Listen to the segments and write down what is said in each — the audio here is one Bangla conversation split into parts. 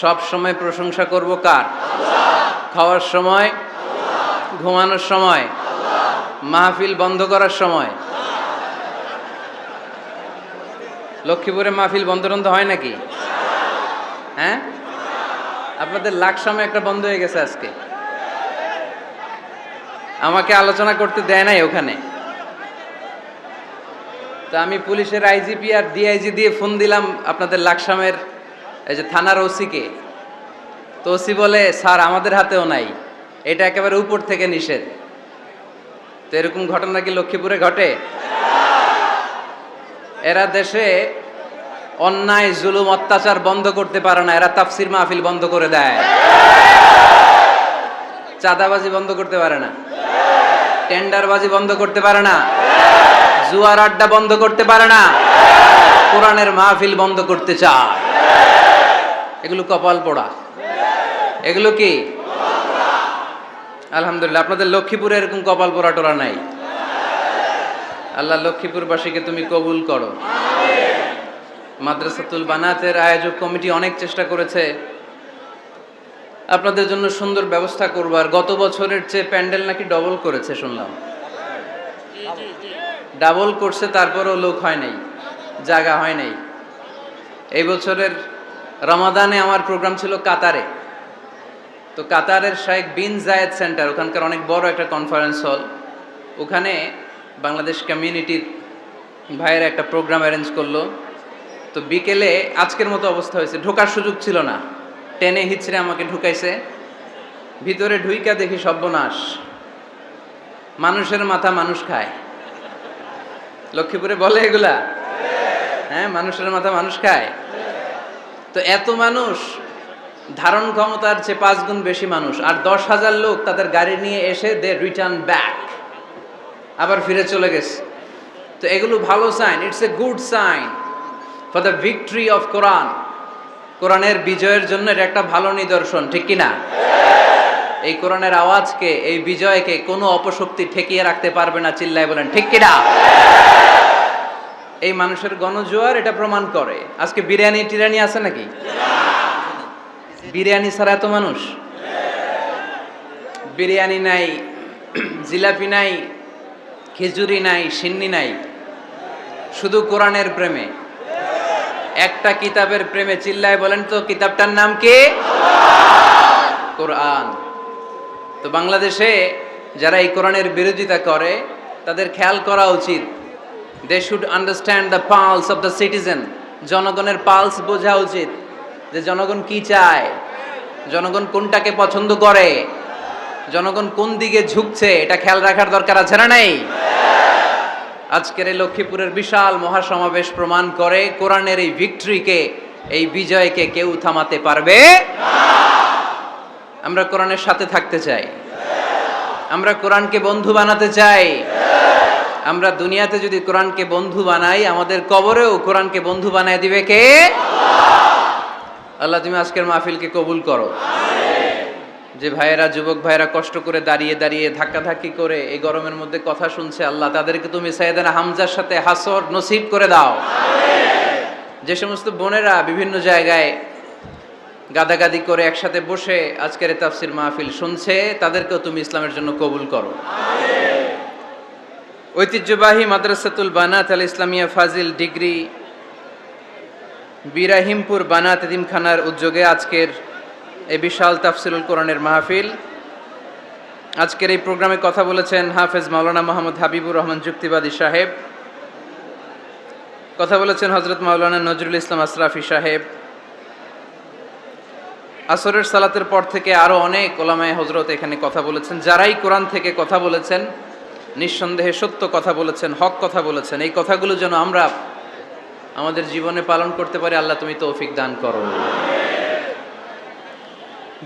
সব সময় প্রশংসা করব কার? খাওয়ার সময়, ঘুমানোর সময়, মাহফিল বন্ধ করার সময়। লক্ষ্মীপুরে মাহফিল বন্ধ টন্ধ হয় নাকি? হ্যাঁ, আপনাদের লাকসামে একটা বন্ধ হয়ে গেছে আজকে, আমাকে আলোচনা করতে দেয় নাই ওখানে। তো আমি পুলিশের আইজিপি আর ডিআইজি দিয়ে ফোন দিলাম আপনাদের লাকসামের এই যে থানার ওসিকে। তো ওসি বলে, স্যার আমাদের হাতেও নাই, এটা একেবারে উপর থেকে নিষেধ। তো এরকম ঘটনা কি লক্ষ্মীপুরে ঘটে? এরা দেশে অন্যায় জুলুম অত্যাচার বন্ধ করতে পারে না, এরা তাফসির মাহফিল বন্ধ করে দেয়। চাঁদাবাজি বন্ধ করতে পারে না, টেন্ডারবাজি বন্ধ করতে পারে না, জুয়ার আড্ডা বন্ধ করতে পারে না, কোরআনের মাহফিল বন্ধ করতে চায়। এগুলো কপাল পোড়া। এগুলো কি? আলহামদুলিল্লাহ, আপনাদের লক্ষ্মীপুরে এরকম কপাল পোড়া টোরা নাই। আল্লাহ লক্ষ্মীপুরবাসীকে তুমি কবুল করো। মাদ্রাসাতুল বানাতের আয়োজক কমিটি অনেক চেষ্টা করেছে আপনাদের জন্য সুন্দর ব্যবস্থা করবার। গত বছরের চেয়ে প্যান্ডেল নাকি ডবল করেছে শুনলাম। ডাবল করছে, তারপরও লোক হয় নাই, জায়গা হয় নাই। এই বছরের রমাদানে আমার প্রোগ্রাম ছিল কাতারে। তো কাতারের শাইখ বিন জায়েদ সেন্টার, ওখানকার অনেক বড় একটা কনফারেন্স হল, ওখানে বাংলাদেশ কমিউনিটির ভাইয়ের একটা প্রোগ্রাম অ্যারেঞ্জ করলো। তো বিকেলে আজকের মতো অবস্থা হয়েছে, ঢোকার সুযোগ ছিল না, টেনে হিচড়ে আমাকে ঢুকাইছে। ভিতরে ঢুইকা দেখি সর্বনাশ, মানুষের মাথা মানুষ খায়। লক্ষ্মীপুরে বলে এগুলা? হ্যাঁ, মানুষের মাথা মানুষ খায়। তো এত মানুষ, ধারণ ক্ষমতার চেয়ে 5 গুণ বেশি মানুষ, আর 10,000 লোক তাদের গাড়ি নিয়ে এসে দে রিটার্ন ব্যাক, আবার ফিরে চলে গেছে। তো এগুলো ভালো sign, it's a good sign for the victory of Quran. কোরআনের বিজয়ের জন্য এটা একটা ভালো নিদর্শন, ঠিক কিনা? এই কোরআনের আওয়াজকে, এই বিজয়কে কোনো অপশক্তি ঠেকিয়ে রাখতে পারবে না, চিল্লায় বলেন ঠিক কিনা? এই মানুষের গণজোয়ার এটা প্রমাণ করে। আজকে বিরিয়ানি টিরানি আছে নাকি? বিরিয়ানি ছাড়া এত মানুষ? বিরিয়ানি নাই, জিলাপি নাই, খিচুড়ি নাই, সিন্নি নাই, শুধু কোরআনের প্রেমে, একটা কিতাবের প্রেমে। চিল্লায় বলেন তো কিতাবটার নাম কি? কোরআন। তো বাংলাদেশে যারা এই কোরআনের বিরোধিতা করে তাদের খেয়াল করা উচিত, they should understand the pulse of the citizen. জনগণের পালস বোঝা উচিত, যে জনগণ কি চায়, জনগণ কোনটাকে পছন্দ করে, জনগণ কোন দিকে ঝুঁকছে, এটা খেয়াল রাখার দরকার আছে না নাই? আজকের এই লক্ষ্মীপুরের বিশাল মহাসমাবেশ প্রমাণ করে কোরআনের এই ভিক্টরিকে, এই বিজয়কে কেউ থামাতে পারবে না। আমরা কোরআনের সাথে থাকতে চাই, আমরা কোরআনকে বন্ধু বানাতে চাই। আমরা দুনিয়াতে যদি কোরআনকে বন্ধু বানাই, আমাদের কবরেও কোরআনকে বন্ধু বানায় দিবে কে? আল্লাহ তুমি আজকের মাহফিলকে কবুল করো। যে ভাইয়েরা, যুবক ভাইয়েরা কষ্ট করে দাঁড়িয়ে দাঁড়িয়ে ধাক্কাধাক্কি করে এই গরমের মধ্যে কথা শুনছে, আল্লাহ তাদেরকে তুমি সাইয়েদনা হামজার সাথে হাসর নসিব করে দাও। যে সমস্ত বোনেরা বিভিন্ন জায়গায় গাদাগাদি করে একসাথে বসে আজকের তাফসির মাহফিল শুনছে, তাদেরকেও তুমি ইসলামের জন্য কবুল করো। ঐতিহ্যবাহী মাদ্রাসাতুল বানাত আল ইসলামিয়া ফাজিল ডিগ্রি বিরাহিমপুর বানাত এতিমখানার উদ্যোগে আজকের এই বিশাল তাফসিরুল কোরআনের মাহফিল। আজকের এই প্রোগ্রামে কথা বলেছেন হাফেজ মাওলানা মোহাম্মদ হাবিবুর রহমান যুক্তিবাদী সাহেব, কথা বলেছেন হযরত মাওলানা নজরুল ইসলাম আশরাফি সাহেব। আসরের সালাতের পর থেকে আরো অনেক ওলামায়ে হযরত এখানে কথা বলেছেন। যারাই কোরআন থেকে কথা বলেছেন, নিঃসন্দেহে সত্য কথা বলেছেন, হক কথা বলেছেন। এই কথাগুলো যেন আমরা আমাদের জীবনে পালন করতে পারি, আল্লাহ তুমি তৌফিক দান করো।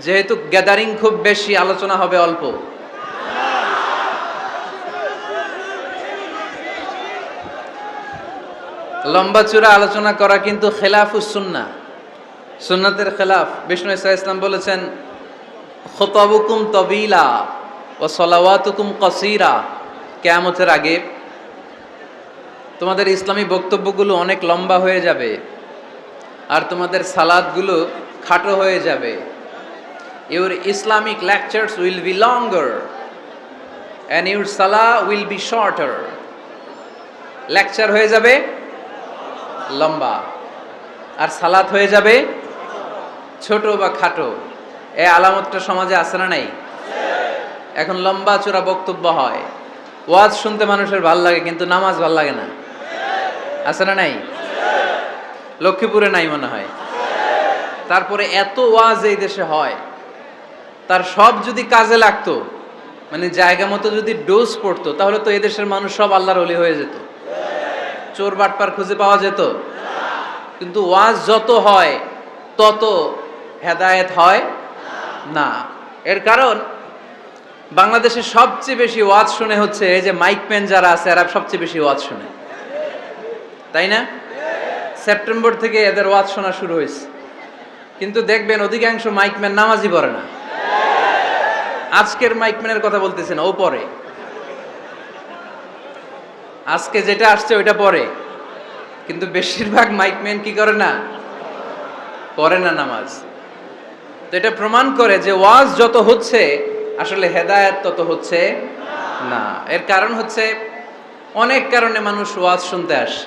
যেহেতু গ্যাদারিং খুব বেশি, আলোচনা হবে অল্প। লম্বা চূড়া আলোচনা করা কিন্তু খেলাফুস সুন্নাহ, সুন্নাতের খেলাফ। বিষ্ণু ইসা ইসলাম বলেছেন, খুতাবুকুম তবিলা ও সলাওয়াতুকুম কসিরা। কিয়ামতের আগে তোমাদের ইসলামী বক্তব্যগুলো অনেক লম্বা হয়ে যাবে, আর তোমাদের সালাতগুলো খাটো হয়ে যাবে। Your Islamic lectures will be longer and your salah will be shorter. Lecture হয়ে যাবে লম্বা আর সালাত হয়ে যাবে ছোট বা খাটো। এই আলামতটা সমাজে আছে না নাই? এখন লম্বা চূড়া বক্তব্য হয়, ওয়াজ শুনতে মানুষের ভাল লাগে, কিন্তু নামাজ ভাল লাগে না। আছে না নাই? লক্ষ্মীপুরে নাই মনে হয়। তারপরে এত ওয়াজ এই দেশে হয়, তার সব যদি কাজে লাগতো, মানে জায়গা মতো যদি ডোজ পড়তো, তাহলে তো এই দেশের মানুষ সব আল্লাহর ওলি হয়ে যেত, চোর বাটপার খুঁজে পাওয়া যেত। কিন্তু ওয়াজ যত হয় তত হেদায়েত হয় না। এর কারণ বাংলাদেশে সবচেয়ে বেশি ওয়াজ শুনে হচ্ছে এই যে মাইকম্যান যারা আছে, এরা সবচেয়ে বেশি ওয়াজ শুনে, তাই না? সেপ্টেম্বর থেকে এদের ওয়াজ শোনা শুরু হয়েছে, কিন্তু দেখবেন অধিকাংশ মাইকম্যান নামাজই পড়ে না। আজকের মাইকম্যানের কথা বলতেছি না, ও পড়ে। আজকে যেটা আসছে ওইটা পড়ে, কিন্তু বেশিরভাগ মাইকম্যান কি করে না? পড়ে না নামাজ। তো এটা প্রমাণ করে যে ওয়াজ যত হচ্ছে আসলে হেদায়েত তত হচ্ছে না। এর কারণ হচ্ছে অনেক কারণে মানুষ ওয়াজ শুনতে আসে।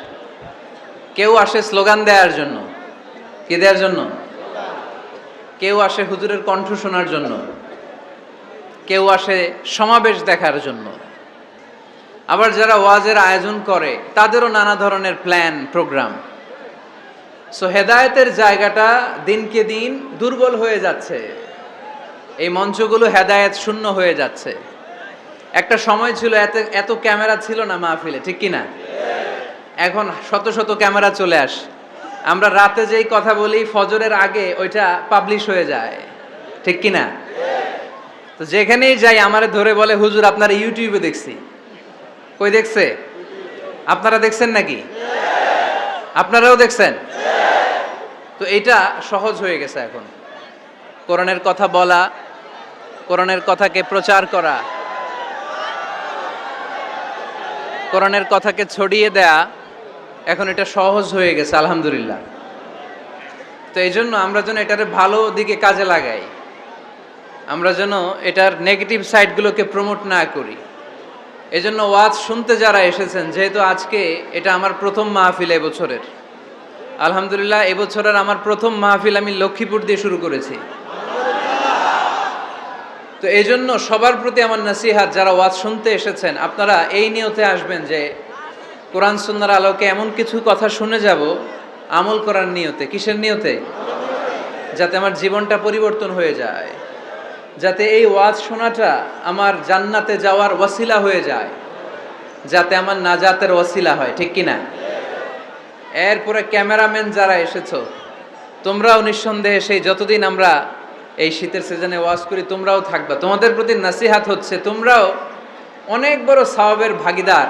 কেউ আসে স্লোগান দেওয়ার জন্য, কি দেওয়ার জন্য? কেউ আসে হুজুরের কণ্ঠ শোনার জন্য, কেউ আসে সমাবেশ দেখার জন্য। আবার যারা ওয়াজের আয়োজন করে তাদেরও নানা ধরনের প্ল্যান প্রোগ্রাম। সো হেদায়েতের জায়গাটা দিনকে দিন দুর্বল হয়ে যাচ্ছে, এই মঞ্চগুলো হেদায়েত শূন্য হয়ে যাচ্ছে। একটা সময় ছিল এত এত ক্যামেরা ছিল না মাহফিলে, ঠিক কি না? এখন শত শত ক্যামেরা চলে আসে। আমরা রাতে যেই কথা বলি ফজরের আগে ওইটা পাবলিশ হয়ে যায়, ঠিক কি না? তো যেখানেই যাই আমারে ধরে বলে, হুজুর আপনার ইউটিউবে দেখছি। কই দেখছে? আপনারা দেখছেন নাকি? আপনারাও দেখছেন? তো এটা সহজ হয়ে গেছে এখন। কোরআনের কথা বলা, কোরআনের কথাকে প্রচার করা, কোরআনের কথাকে ছড়িয়ে দেয়া, এখন এটা সহজ হয়ে গেছে আলহামদুলিল্লাহ। তো এই জন্য আমরা যেন এটার ভালো দিকে কাজে লাগাই, আমরা যেন এটার নেগেটিভ সাইডগুলোকে প্রমোট না করি। এই জন্য ওয়াজ শুনতে যারা এসেছেন, যেহেতু আজকে এটা আমার প্রথম মাহফিল এবছরের, আলহামদুলিল্লাহ এবছরের আমার প্রথম মাহফিল আমি লক্ষ্মীপুর দিয়ে শুরু করেছি। তো এই জন্য সবার প্রতি আমার নসিহাত, যারা ওয়াজ শুনতে এসেছেন আপনারা এই নিয়তে আসবেন যে কোরআন সুন্নাহর আলোকে এমন কিছু কথা শুনে যাব আমল করার নিয়তে। কিসের নিয়তে? যাতে আমার জীবনটা পরিবর্তন হয়ে যায়, যাতে এই ওয়াজ শোনাটা আমার জান্নাতে যাওয়ার ওয়াসিলা হয়ে যায়, যাতে আমার নাজাতের ওয়াসিলা হয়, ঠিক কিনা? এরপরে ক্যামেরাম্যান যারা এসেছো, তোমরাও নিঃসন্দেহে সেই যতদিন আমরা এই শীতের সিজনে ওয়াজ করি তোমরাও থাকবা। তোমাদের প্রতি নাসিহাত হচ্ছে তোমরাও অনেক বড় সওয়াবের ভাগীদার।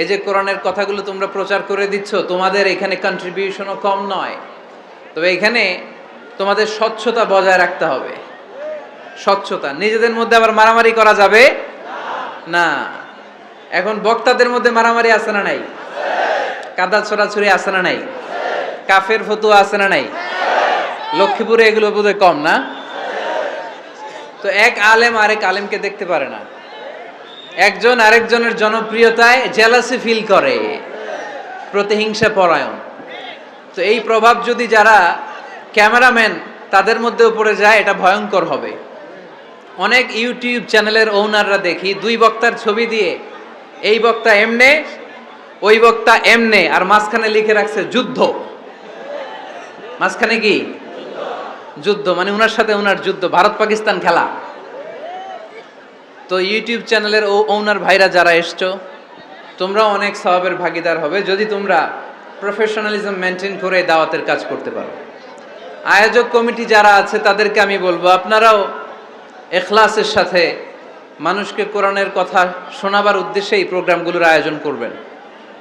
এই যে কোরআনের কথাগুলো তোমরা প্রচার করে দিচ্ছ, তোমাদের এখানে কন্ট্রিবিউশনও কম নয়। তবে এখানে তোমাদের স্বচ্ছতা বজায় রাখতে হবে। স্বচ্ছতা, নিজেদের মধ্যে আবার মারামারি করা যাবে না। এখন বক্তাদের মধ্যে মারামারি আছে না নাই? কাদা ছোড়াছুরি আছে না নাই? কাফের ফতুয়া আছে না নাই? লক্ষ্মীপুরে এগুলো বোধহয় কম না? তো এক আলেম আরেক আলেমকে দেখতে পারে না, একজন আরেকজনের জনপ্রিয়তায় জেলাসি ফিল করে, প্রতিহিংসা পরায়ণ। তো এই প্রভাব যদি যারা ক্যামেরাম্যান তাদের মধ্যেও পড়ে যায়, এটা ভয়ঙ্কর হবে। অনেক ইউটিউব চ্যানেলের ওনাররা দেখি দুই বক্তার ছবি দিয়ে এই বক্তা এমনে, ওই বক্তা এমনে, আর মাঝখানে লিখে রাখছে যুদ্ধ। মাঝখানে কি যুদ্ধ, মানে ওনার সাথে ওনার যুদ্ধ, ভারত পাকিস্তান খেলা। তো ইউটিউব চ্যানেলের ওনার ভাইরা যারা এসছো, তোমরাও অনেক সওয়াবের ভাগীদার হবে যদি তোমরা প্রফেশনালিজম মেনটেন করে দাওয়াতের কাজ করতে পারো। আয়োজক কমিটি যারা আছে তাদেরকে আমি বলবো, আপনারাও ইখলাসের সাথে মানুষকে কোরআনের কথা শোনাবার উদ্দেশ্যে এই প্রোগ্রামগুলোর আয়োজন করবেন।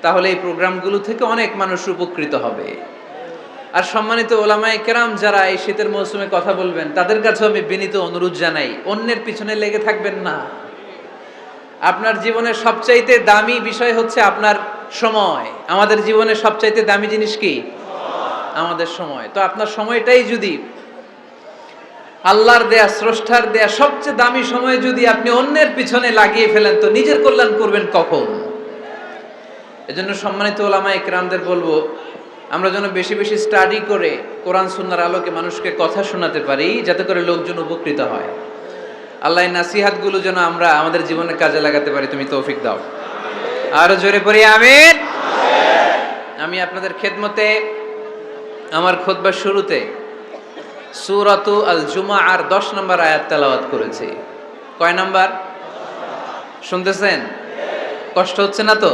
তাহলে এই প্রোগ্রামগুলো থেকে অনেক মানুষ উপকৃত হবে। আর সম্মানিত ওলামায়ে কেরাম যারা এই শীতের মৌসুমে কথা বলবেন, তাদের কাছেও আমি বিনীত অনুরোধ জানাই, অন্যের পিছনে লেগে থাকবেন না। আপনার জীবনের সবচাইতে দামি বিষয় হচ্ছে আপনার সময়। আমাদের জীবনের সবচাইতে দামি জিনিস কি? আমাদের সময়। তো আপনার সময়টাই যদি আল্লাহর দেয়া, স্রষ্টার দেয়া সবচেয়ে দামি সময় যদি আপনি অন্যের পিছনে লাগিয়ে ফেলেন তো নিজের কল্যাণ করবেন কখন? এজন্য সম্মানিত ওলামা ইকরামদের বলবো, আমরা যেন বেশি বেশি স্টাডি করে কোরআন সুন্নাহর আলোকে মানুষকে কথা শোনাতে পারি, যাতে করে লোকজন উপকৃত হয়। আল্লাহ নাসিহাতগুলো যেন আমরা আমাদের জীবনে কাজে লাগাতে পারি, তুমি তৌফিক দাও। আরো জোরে পড়ি আমিন। আমি আপনাদের খেদমতে আমার খুতবার শুরুতে সূরাতু আল জুমআর 10 নম্বর আয়াত তেলাওয়াত করেছি। কয় নাম্বার শুনতেছেন? কষ্ট হচ্ছে না তো?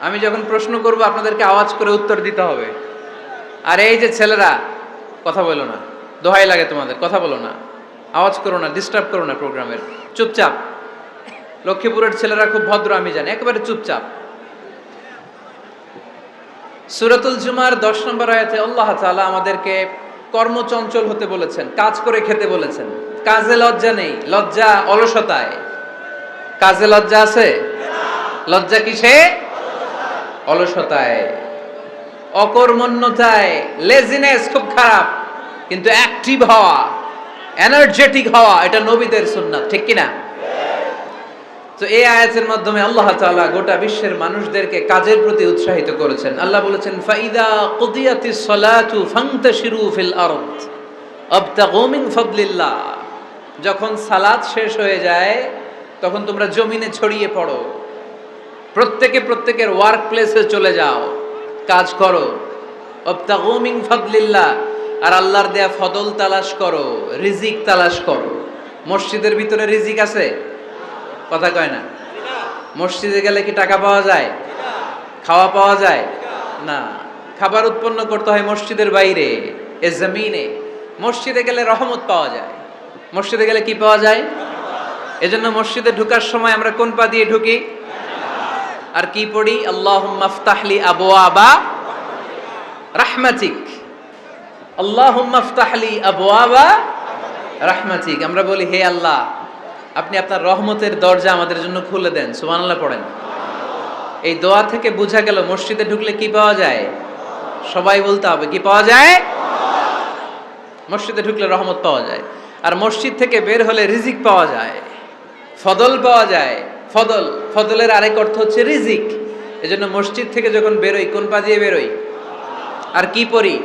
আমি যখন প্রশ্ন করব আপনাদেরকে আওয়াজ করে উত্তর দিতে হবে। আর এই যে ছেলেরা, কথা বলো না, দোহাই লাগে তোমাদের, কথা বলো না, আওয়াজ করো না, ডিস্টার্ব করো না প্রোগ্রামের, চুপচাপ। লক্ষ্মীপুরের ছেলেরা খুব ভদ্র আমি জানি, একেবারে চুপচাপ। সূরাতুল জুমার 10 নম্বর আয়াতে আল্লাহ তাআলা আমাদেরকে কর্মচঞ্চল হতে বলেছেন, কাজ করে খেতে বলেছেন। কাজে লজ্জা নেই, লজ্জা অলসতায়। কাজে লজ্জা আছে? লজ্জা কিসে? অলসতায়, অকর্মণ্যতায়। লেজিনেস খুব খারাপ, কিন্তু অ্যাক্টিভ হওয়া, এনার্জেটিক হওয়া, এটা নবীদের সুন্নাত, ঠিক কিনা? তো এই আয়াতের মাধ্যমে আল্লাহ তাআলা গোটা বিশ্বের মানুষদেরকে কাজের প্রতি উৎসাহিত করেছেন। আল্লাহ বলেছেন, ফাইদা কুদিয়াতিস সালাতু ফান্তাশিরু ফিল আরদ আবতাগু মিন ফাদলিল্লাহ। যখন সালাত শেষ হয়ে যায় তখন তোমরা জমিনে ছড়িয়ে পড়ো, প্রত্যেকের ওয়ার্ক প্লেসে চলে যাও, কাজ করো। আবতাগু মিন ফাদলিল্লাহ, আর আল্লাহর দেয়া ফদল তালাশ করো, রিজিক তালাশ করো। মসজিদের ভিতরে রিজিক আছে? কথা কয় না। মসজিদে গেলে কি টাকা পাওয়া যায়? খাওয়া পাওয়া যায় না। খাবার উৎপন্ন করতে হয় মসজিদের বাইরে, এ জমিনে। মসজিদে গেলে রহমত পাওয়া যায়। মসজিদে গেলে কি পাওয়া যায়? এজন্য মসজিদে ঢোকার সময় আমরা কোন পা দিয়ে ঢুকি আর কি পড়ি? আল্লাহুম্মা ইফতাহলি আবওয়াবা রাহমাতিক, আল্লাহুম্মা ইফতাহলি আবওয়াবা রাহমাতিক। আমরা বলি, হে আল্লাহ, আপনি আপনার রহমতের দরজা আমাদের জন্য খুলে দেন। সুবহানাল্লাহ পড়েন। এই দোয়া থেকে বোঝা গেল মসজিদে ঢুকলে কি পাওয়া যায়? সবাই বলতে হবে, কি পাওয়া যায়? মসজিদে ঢুকলে রহমত পাওয়া যায়, আর মসজিদ থেকে বের হলে রিজিক পাওয়া যায়, ফদল পাওয়া যায়। ফদল, ফদলের আরেক অর্থ হচ্ছে রিজিক। এজন্য মসজিদ থেকে যখন বেরোই কোন পা দিয়ে বেরোই আর কি পড়ি?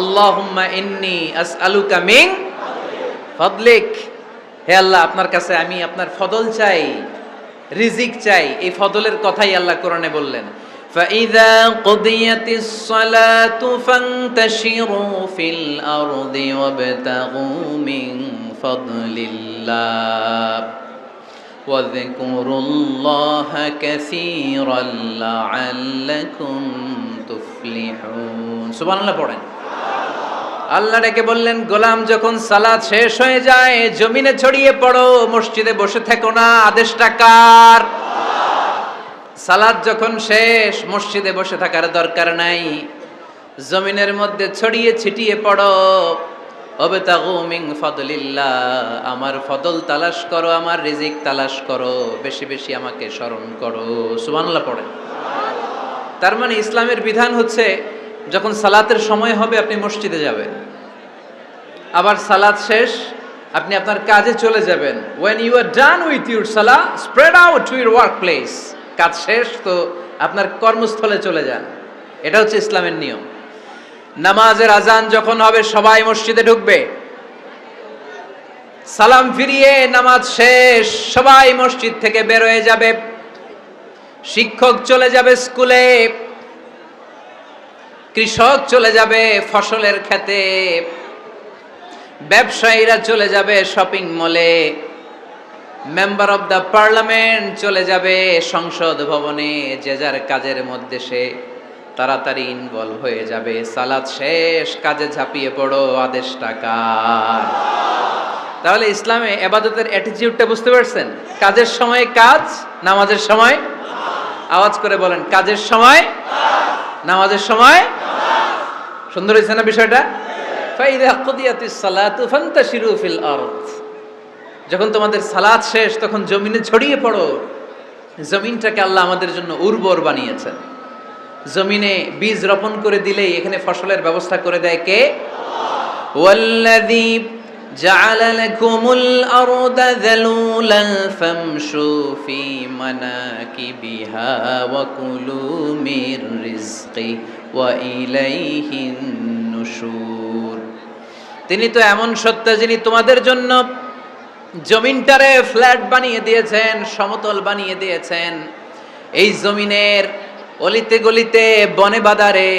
আল্লাহুম্মা ইন্নী আসআলুকা মিন ফাদলিক। হে আল্লাহ, আপনার কাছে আমি আপনার ফদল চাই, রিজিক চাই। এই ফদলের কথাই আল্লাহ কোরআনে বললেন, ফাইযা কুদিয়াতিস সালাতু ফান্তাশিরু ফিল আরদি ওয়াবতাগু মিন ফাদলিল্লাহ ওয়াযকুরুল্লাহা কাসীরান লাআল্লাকুম তুফলিহুন। সুবহানাল্লাহ পড়েন। আল্লাহ ডেকে বললেন, গোলাম যখন সালাত শেষ হয়ে যায় জমিনে ছড়িয়ে পড়ো, মসজিদে বসে থেকো না। আদেশটা কার? সালাত যখন শেষ মসজিদে বসে থাকার দরকার নাই, জমিনের মধ্যে ছড়িয়ে ছিটিয়ে পড়ো। ওয়াবতাগু মিন ফাদলিল্লাহ, আমার ফদল তালাশ করো, আমার রিজিক তালাশ করো, বেশি বেশি আমাকে স্মরণ করো। সুবহানাল্লাহ পড়েন। তার মানে ইসলামের বিধান হচ্ছে, যখন সালাতের সময় হবে আপনি মসজিদে যাবেন, আবার সালাত শেষ আপনি আপনার কাজে চলে যাবেন। when you are done with your salah, spread out to your workplace. কাজ শেষ তো আপনার কর্মস্থলে চলে যান। এটা হচ্ছে ইসলামের নিয়ম। নামাজের আজান যখন হবে সবাই মসজিদে ঢুকবে, সালাম ফিরিয়ে নামাজ শেষ সবাই মসজিদ থেকে বের হয়ে যাবে। শিক্ষক চলে যাবে স্কুলে, কৃষক চলে যাবে ফসলের খেতে, ব্যবসায়ীরা চলে যাবে শপিং মলে, মেম্বার অব দ্য পার্লামেন্ট চলে যাবে সংসদ ভবনে। যে যার কাজের মধ্যে সে তাড়াতাড়ি ইনভলভ হয়ে যাবে। সালাত শেষ, কাজে ঝাঁপিয়ে পড়ো। আদেশটা কার? তাহলে ইসলামে ইবাদতের অ্যাটিটিউডটা বুঝতে পারছেন? কাজের সময় কাজ, নামাজের সময় আওয়াজ করে বলেন, কাজের সময় নামাজের সময়। সুন্দর হয়েছে না বিষয়টা? ফাইদা কুদিয়াতিস সালাতু ফান্তাশিরু ফিল আরদ, যখন তোমাদের সালাত শেষ তখন জমিনে ছড়িয়ে পড়ো। জমিনটাকে আল্লাহ আমাদের জন্য উর্বর বানিয়েছেন। জমিনে বীজ রোপণ করে দিলেই এখানে ফসলের ব্যবস্থা করে দেয় কে? ওয়াল্লাযী জাআলা লাকুমুল আরদা যালুলান ফামশু ফি মানাকিবিহা ওয়া কুলু মির রিজকি ওয়া ইলাইহিন নুশুর। তিনি তো এমন সত্তা যিনি তোমাদের জন্য জমিনটারে ফ্ল্যাট বানিয়ে দিয়েছেন, সমতল বানিয়ে দিয়েছেন। এই জমিনের অলিতে গলিতে, বনে বাদারে,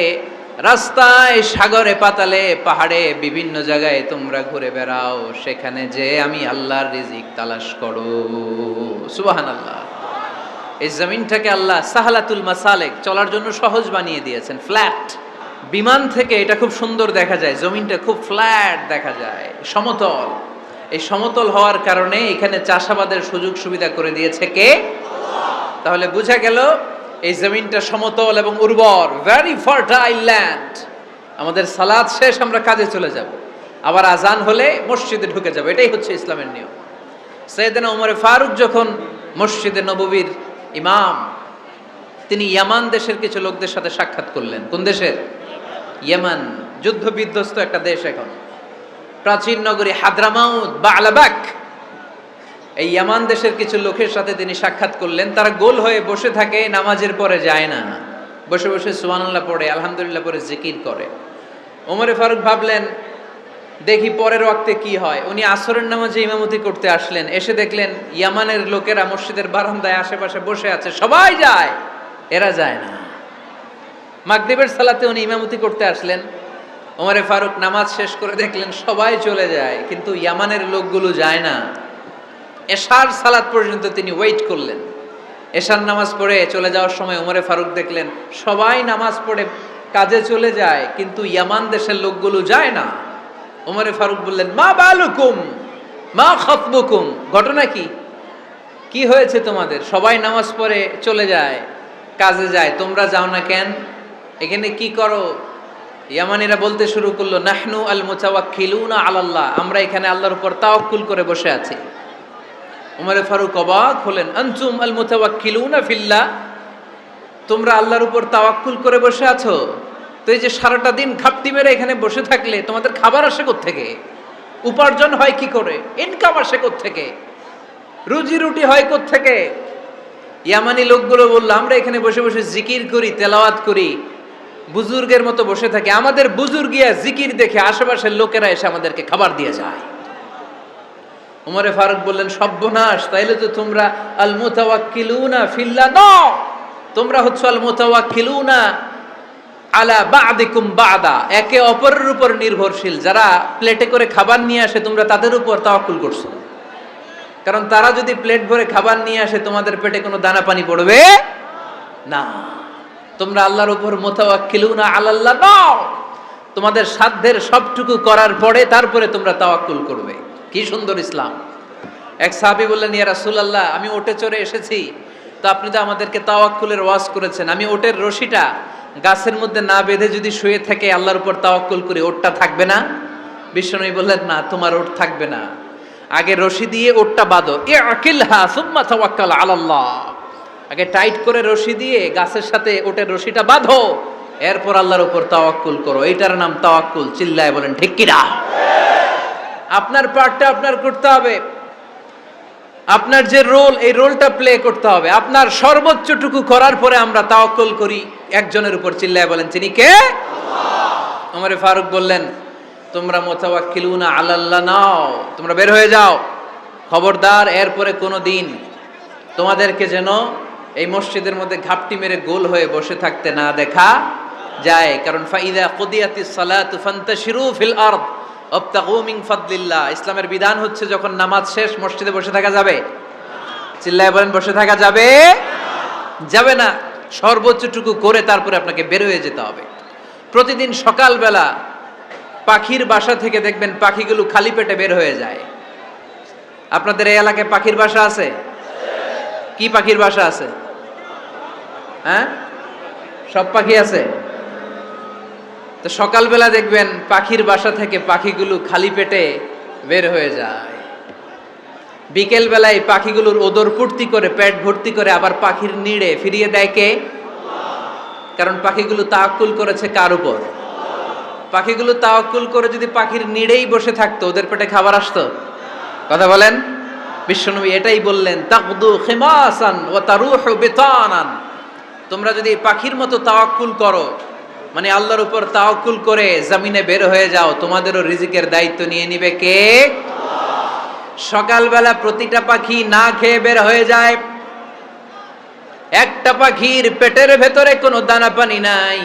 রাস্তায়, সাগরে, পাতালে, পাহাড়ে, বিভিন্ন জায়গায় তোমরা ঘুরে বেড়াও, সেখানে যে আমি আল্লাহর রিজিক তালাশ করো। সুবহানাল্লাহ। এই জমিনটাকে আল্লাহ সাহালাতুল মাসালেক, চলার জন্য সহজ বানিয়ে দিয়েছেন, ফ্ল্যাট। বিমান থেকে এটা খুব সুন্দর দেখা যায়, জমিনটা খুব ফ্ল্যাট দেখা যায়, সমতল। এই সমতল হওয়ার কারণে এখানে চাষাবাদের সুযোগ সুবিধা করে দিয়েছে কে? তাহলে বোঝা গেল এই জমিনটা সমতল এবং উর্বর, ভেরি ফার্টাইল ল্যান্ড। আমাদের সালাত শেষ, আমরা কাজে চলে যাব, আবার আজান হলে মসজিদে ঢুকে যাব। এটাই হচ্ছে ইসলামের নিয়ম। সাইয়েদনা ওমর ফারুক যখন মসজিদে নববীর ইমাম, তিনি ইয়ামান দেশের কিছু লোকদের সাথে সাক্ষাৎ করলেন। কোন দেশের? ইয়ামান, যুদ্ধ বিধ্বস্ত একটা দেশ এখন। প্রাচীন নগরী হাদ্রামাউত বা আলাবাক, এই ইয়ামান দেশের কিছু লোকের সাথে তিনি সাক্ষাৎ করলেন। তারা গোল হয়ে বসে থাকে, নামাজের পরে যায় না, বসে বসে সুবহানাল্লাহ পড়ে, আলহামদুলিল্লাহ পড়ে জিকির করে। ওমরে ফারুক ভাবলেন দেখি পরের ওয়াক্তে কি হয়। উনি আসরের নামাজে ইমামতি করতে আসলেন, এসে দেখলেন ইয়ামানের লোকেরা মসজিদের বারান্দায় আশেপাশে বসে আছে, সবাই যায়, এরা যায় না। মাগরিবের সালাতে উনি ইমামতি করতে আসলেন, ওমরে ফারুক নামাজ শেষ করে দেখলেন সবাই চলে যায়, কিন্তু ইয়ামানের লোকগুলো যায় না। এশার সালাত পর্যন্ত তিনি ওয়েট করলেন। এশার নামাজ পড়ে চলে যাওয়ার সময় ওমরে ফারুক দেখলেন সবাই নামাজ পড়ে কাজে চলে যায়, কিন্তু ইয়ামান দেশের লোকগুলো যায় না। ওমরে ফারুক বললেন, মা বালুকুম মা খাতবুকুম, ঘটনা কি? কি হয়েছে তোমাদের? সবাই নামাজ পড়ে চলে যায়, কাজে যায়, তোমরা যাও না কেন? এখানে কি করো? ইয়ামানিরা বলতে শুরু করলো, নাহনু আল মুতাওয়াক্কিলুনা আলাল্লাহ, আমরা এখানে আল্লাহর উপর তাওয়াক্কুল করে বসে আছি। ওমরে ফারুক অবাক হলেন, আনতুম আল মুতাওয়াক্কিলুনা ফিল্লাহ, তোমরা আল্লাহর উপর তাওয়াক্কুল করে বসে আছো? তো এই যে সারাটা দিন ঘাপটি মেরে এখানে বসে থাকলে তোমাদের খাবার আসে কোত্থেকে? উপার্জন হয় কি করে? ইনকাম আসে কোত্থেকে? রুজি রুটি হয় কোত্থেকে? ইয়ামানি লোকগুলো বললো, আমরা এখানে বসে বসে জিকির করি, তেলাওয়াত করি, বুজুর্গের মতো বসে থাকি, আমাদের বুজুর্গিয়া জিকির দেখে আশেপাশের লোকেরা এসে আমাদেরকে খাবার দিয়ে যায়। ওমরে ফারুক বললেন, সর্বনাশ, তাইলে তো তোমরা আল মুতাওয়াক্কিলুনা ফিল্লাহ নও, তোমরা হচ্ছে আল মুতাওয়াক্কিলুনা আলা বা'দিকুম বা'দা, একে অপরের উপর নির্ভরশীল। যারা প্লেটে করে খাবার নিয়ে আসে তোমরা তাদের উপর তাওয়াক্কুল করছো, কারণ তারা যদি প্লেট ভরে খাবার নিয়ে আসে তোমাদের পেটে কোনো দানা পানি পড়বে না। তোমরা আল্লাহর উপর মুতাওয়াক্কিলুনা আলাল্লাহ নও, তোমাদের সাধ্যের সবটুকু করার পরে তারপরে তোমরা তাওয়াক্কুল করবে। কি সুন্দর ইসলাম! এক সাহাবী বললেন, ইয়া রাসূলুল্লাহ, আমি ওটে চড়ে এসেছি, তো আপনি তো আমাদেরকে তাওয়াক্কুলের ওয়াজ করেছেন, আমি ওটের রশিটা গাছের মধ্যে না বেঁধে যদি শুয়ে থেকে আল্লাহর উপর তাওয়াক্কুল করি, ওটটা থাকবে না? বিশ্বনবী বললেন, না, তোমার ওট থাকবে না, আগে রশি দিয়ে ওটটা বাঁধো, ইআকিলহা সুম্মা তাওয়াক্কাল আলাল্লাহ, আগে টাইট করে রশি দিয়ে গাছের সাথে ওটের রশিটা বাঁধো, এরপর আল্লাহর উপর তাওয়াক্কুল করো। এইটার নাম তাওয়াক্কুল। চিল্লায় বলেন ঠিক কিনা? আপনার পার্টটা আপনার করতে হবে, আপনার যে রোল, এই রোলটা প্লে করতে হবে। আপনার সর্বোচ্চটুকু করার পরে আমরা তাওয়াক্কুল করি একজনের উপর। চিল্লায় বলেন তিনি কে? আল্লাহ। ওমরে ফারুক বললেন, তোমরা মুতাওয়াক্কিলুনা আলাল্লাহ নাও, তোমরা বের হয়ে যাও, খবরদার এরপরে কোনো দিন তোমাদেরকে যেন এই মসজিদের মধ্যে ঘাপটি মেরে গোল হয়ে বসে থাকতে না দেখা যায়। কারণ ফাইদা কুদিয়াতিস সালাতু ফান্তাশিরু ফিল আরদ ওয়াবতাগু মিন ফাদলিল্লাহ, ইসলামের বিধান হচ্ছে যখন নামাজ শেষ মসজিদে বসে থাকা যাবে? চিল্লায় বলেন বসে থাকা যাবে? যাবে না। সর্বোচ্চটুকু করে তারপরে আপনাকে বের হয়ে যেতে হবে। প্রতিদিন সকালবেলা পাখির বাসা থেকে দেখবেন পাখিগুলো খালি পেটে বের হয়ে যায়। আপনাদের এই এলাকায় পাখির বাসা আছে? কি পাখির বাসা আছে? হ্যাঁ, সব পাখি আছে। তো সকালবেলা দেখবেন পাখির বাসা থেকে পাখিগুলো খালি পেটে বের হয়ে যায়। বিকেল বেলায় পাখিগুলোর ওদর পূর্তি করে, পেট ভর্তি করে আবার পাখির নিড়ে ফিরিয়ে দেয় কে? কারণ পাখিগুলো তাওয়াক্কুল করেছে কার উপর? পাখিগুলো তাওয়াক্কুল করে যদি পাখির নিড়েই বসে থাকতো, ওদের পেটে খাবার আসতো? কথা বলেন। বিশ্বনবী এটাই বললেন, তাকদু খিমাসান ওয়া তারুহু বিতানান। তোমরা যদি পাখির মতো তাওয়াক্কুল করো, মানে আল্লাহর উপর তাওয়াক্কুল করে জমিনে বের হয়ে যাও, তোমাদেরও রিজিকের দায়িত্ব নিয়ে নিবে কে? সকালবেলা প্রতিটা পাখি না খেয়ে বের হয়ে যায়। একটা পাখির পেটের ভেতরে কোনো দানা পানি নাই,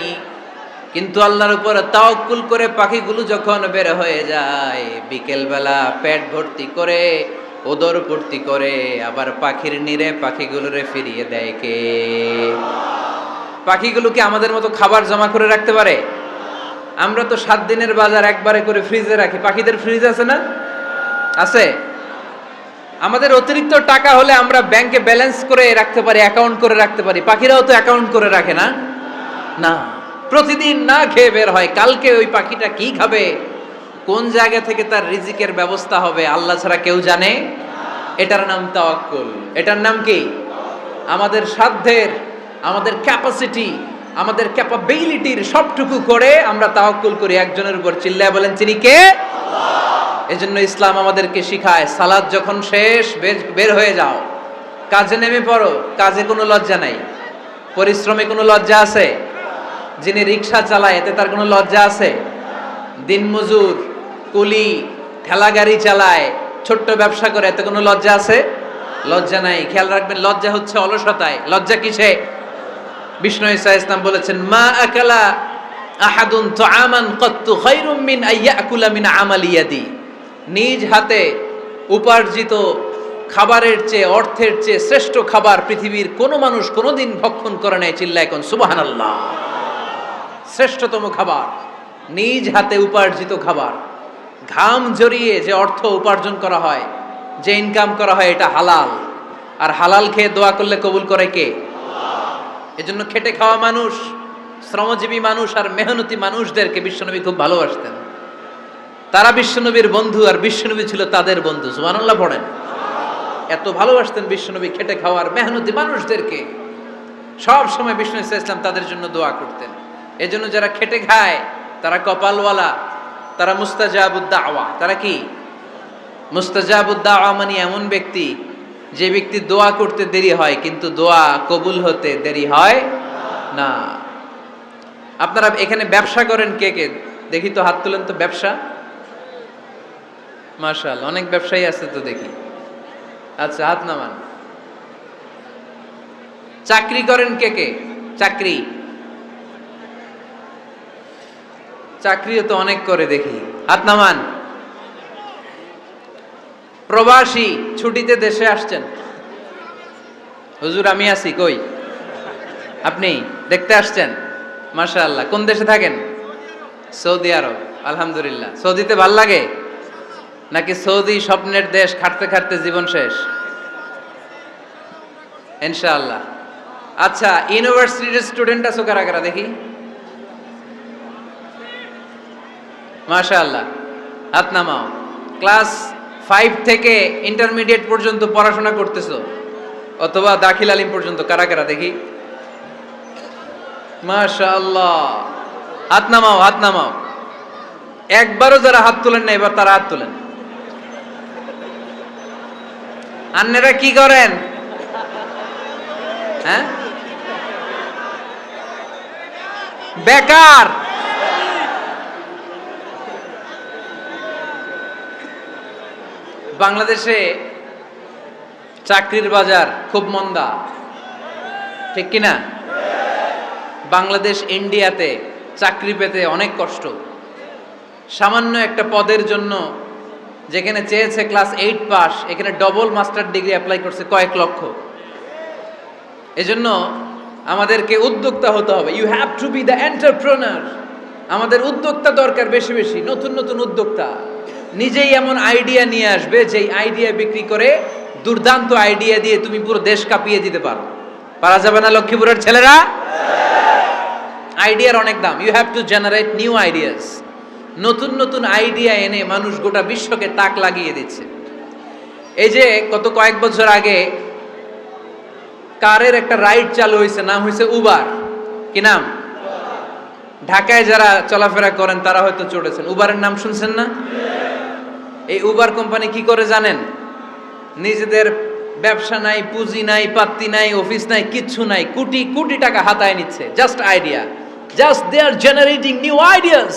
কিন্তু আল্লাহর উপর তাওয়াক্কুল করে পাখিগুলো যখন বের হয়ে যায়, বিকেলবেলা পেট ভর্তি করে, ওদর ভর্তি করে, আবার পাখির নিরে পাখিগুলোরে ফিরিয়ে দেয় কে? পাখিগুলো কি আমাদের মতো খাবার জমা করে রাখতে পারে? আমরা তো 7 দিনের বাজার একবারে করে ফ্রিজে রাখি। পাখিদের ফ্রিজ আছে না? আছে। আমাদের অতিরিক্ত টাকা হলে আমরা ব্যাংকে ব্যালেন্স করে রাখতে পারি, অ্যাকাউন্ট করে রাখতে পারি। পাখিরাও তো অ্যাকাউন্ট করে রাখে না? না, প্রতিদিন না খেয়ে বের হয়। কালকে ওই পাখিটা কি খাবে, কোন জায়গা থেকে তার রিজিকের ব্যবস্থা হবে, আল্লাহ ছাড়া কেউ জানে। এটার নাম তাওয়াক্কুল। এটার নাম কি? আমাদের সাধ্যের, আমাদের ক্যাপাসিটি, আমাদের ক্যাপাবিলিটির সবটুকু করে আমরা তাওয়াক্কুল করি একজনের উপর। চিল্লায় বলেন, তিনি কে? এজন্য ইসলাম আমাদেরকে শিখায়, সালাত যখন শেষ, বের হয়ে যাও, কাজে নেমে পড়ো। কাজে কোনো লজ্জা নাই, পরিশ্রমে কোনো লজ্জা আছে? যিনি রিক্সা চালায় এতে তার কোনো লজ্জা আছে? দিনমজুর, কুলি, ঠেলা গাড়ি চালায়, ছোট্ট ব্যবসা করে, এতে কোনো লজ্জা আছে? লজ্জা নাই। খেয়াল রাখবেন, লজ্জা হচ্ছে অলসতায়। লজ্জা কিসে? বিষ্ণু ঈসা ইসলাম বলেছেন, মা আকালা আহাদুন তুআমান কাত্তু খায়রুম মিন আইয়াকুলা মিন আমালি ইয়াদি। নিজ হাতে উপার্জিত খাবারের চেয়ে, অর্থের চেয়ে শ্রেষ্ঠ খাবার পৃথিবীর কোনো মানুষ কোনোদিন ভক্ষণ করে নাই। চিল্লায় কোন সুবহানাল্লাহ। শ্রেষ্ঠতম খাবার নিজ হাতে উপার্জিত খাবার। ঘাম জড়িয়ে যে অর্থ উপার্জন করা হয়, যে ইনকাম করা হয়, এটা হালাল। আর হালাল খেয়ে দোয়া করলে কবুল করে কে? এজন্য খেটে খাওয়া মানুষ, শ্রমজীবী মানুষ আর মেহনতি মানুষদেরকে বিশ্বনবী খুব ভালোবাসতেন। তারা বিশ্বনবীর বন্ধু, আর বিশ্বনবী ছিল তাদের বন্ধু। সুবহানাল্লাহ পড়েন। এত ভালোবাসতেন বিশ্বনবী খেটে খাওয়ার মেহনতি মানুষদেরকে। সব সময় বিষ্ণু ইসলাম তাদের জন্য দোয়া করতেন। এজন্য যারা খেটে খায় তারা কপালওয়ালা, তারা মুস্তাজাবুদ দাওয়া। তারা কি? মুস্তাজাবুদ দাওয়া মানে এমন ব্যক্তি যে ব্যক্তি দোয়া করতে দেরি হয় কিন্তু দোয়া কবুল হতে দেরি হয় না। আপনারা এখানে ব্যবসা করেন কে কে? দেখি তো, হাত তুলেন তো। ব্যবসা, মাশাআল্লাহ, অনেক ব্যবসায়ী আছে তো দেখি। আচ্ছা, হাত নামান। চাকরি করেন কে কে? চাকরি, চাকরিও তো অনেক করে দেখি, হাত নামান। প্রবাসী, ছুটিতে দেশে আসছেন। হুজুর আমি আছি, কই? আপনি দেখতে আসছেন? মাশাআল্লাহ। কোন দেশে থাকেন? সৌদি আরব। আলহামদুলিল্লাহ। সৌদিতে ভাল লাগে নাকি সৌদি স্বপ্নের দেশ, খাটতে খাটতে জীবন শেষ? ইনশাআল্লাহ। আচ্ছা, ইউনিভার্সিটির স্টুডেন্ট আছো কারা কারা দেখি? মাশাআল্লাহ, হাত নামাও। ক্লাস 5 থেকে ইন্টারমিডিয়েট পর্যন্ত পড়াশোনা করতেছো, অথবা দাখিল আলিম পর্যন্ত, কারা কারা দেখি? মাশাআল্লাহ, হাত নামাও, হাত নামাও। একবারও যারা হাত তোলেন না এবার তারা হাত তোলেন। আন্নেরা কি করেন? হ্যাঁ, বেকার। বাংলাদেশে চাকরির বাজার খুব মন্দা, ঠিক কিনা? বাংলাদেশ ইন্ডিয়াতে চাকরি পেতে অনেক কষ্ট। সামান্য একটা পদের জন্য যেখানে চেয়েছে ক্লাস 8 পাস, এখানে ডবল মাস্টার ডিগ্রি অ্যাপ্লাই করছে কয়েক লক্ষ। এজন্য আমাদেরকে উদ্যোক্তা হতে হবে। You have to be the entrepreneur. আমাদের উদ্যোক্তা দরকার, বেশি বেশি নতুন নতুন উদ্যোক্তা। নিজেই এমন আইডিয়া নিয়ে আসবে যেই আইডিয়া বিক্রি করে, দুর্দান্ত আইডিয়া দিয়ে তুমি পুরো দেশ কাঁপিয়ে দিতে পারো। পারা যাবে না লক্ষ্মীপুরের ছেলেরা? আইডিয়ার অনেক দাম। You have to generate new ideas. নতুন নতুন আইডিয়া এনে মানুষ গোটা বিশ্বকে তাক লাগিয়ে দিচ্ছে। এই যে গত কয়েক বছর আগে কারের একটা রাইড চালু হয়েছে, নাম হয়েছে উবার। কি নাম? ঢাকায় যারা চলাফেরা করেন তারা হয়তো চড়েছেন, উবারের নাম শুনছেন না? এই উবার কোম্পানি কি করে জানেন? নিজেদের ব্যবসা নাই, পুঁজি নাই, পাত্তি নাই, অফিস নাই, কিচ্ছু নাই, কোটি কোটি টাকা হাতায় নিচ্ছে। Just idea, just they are generating new ideas.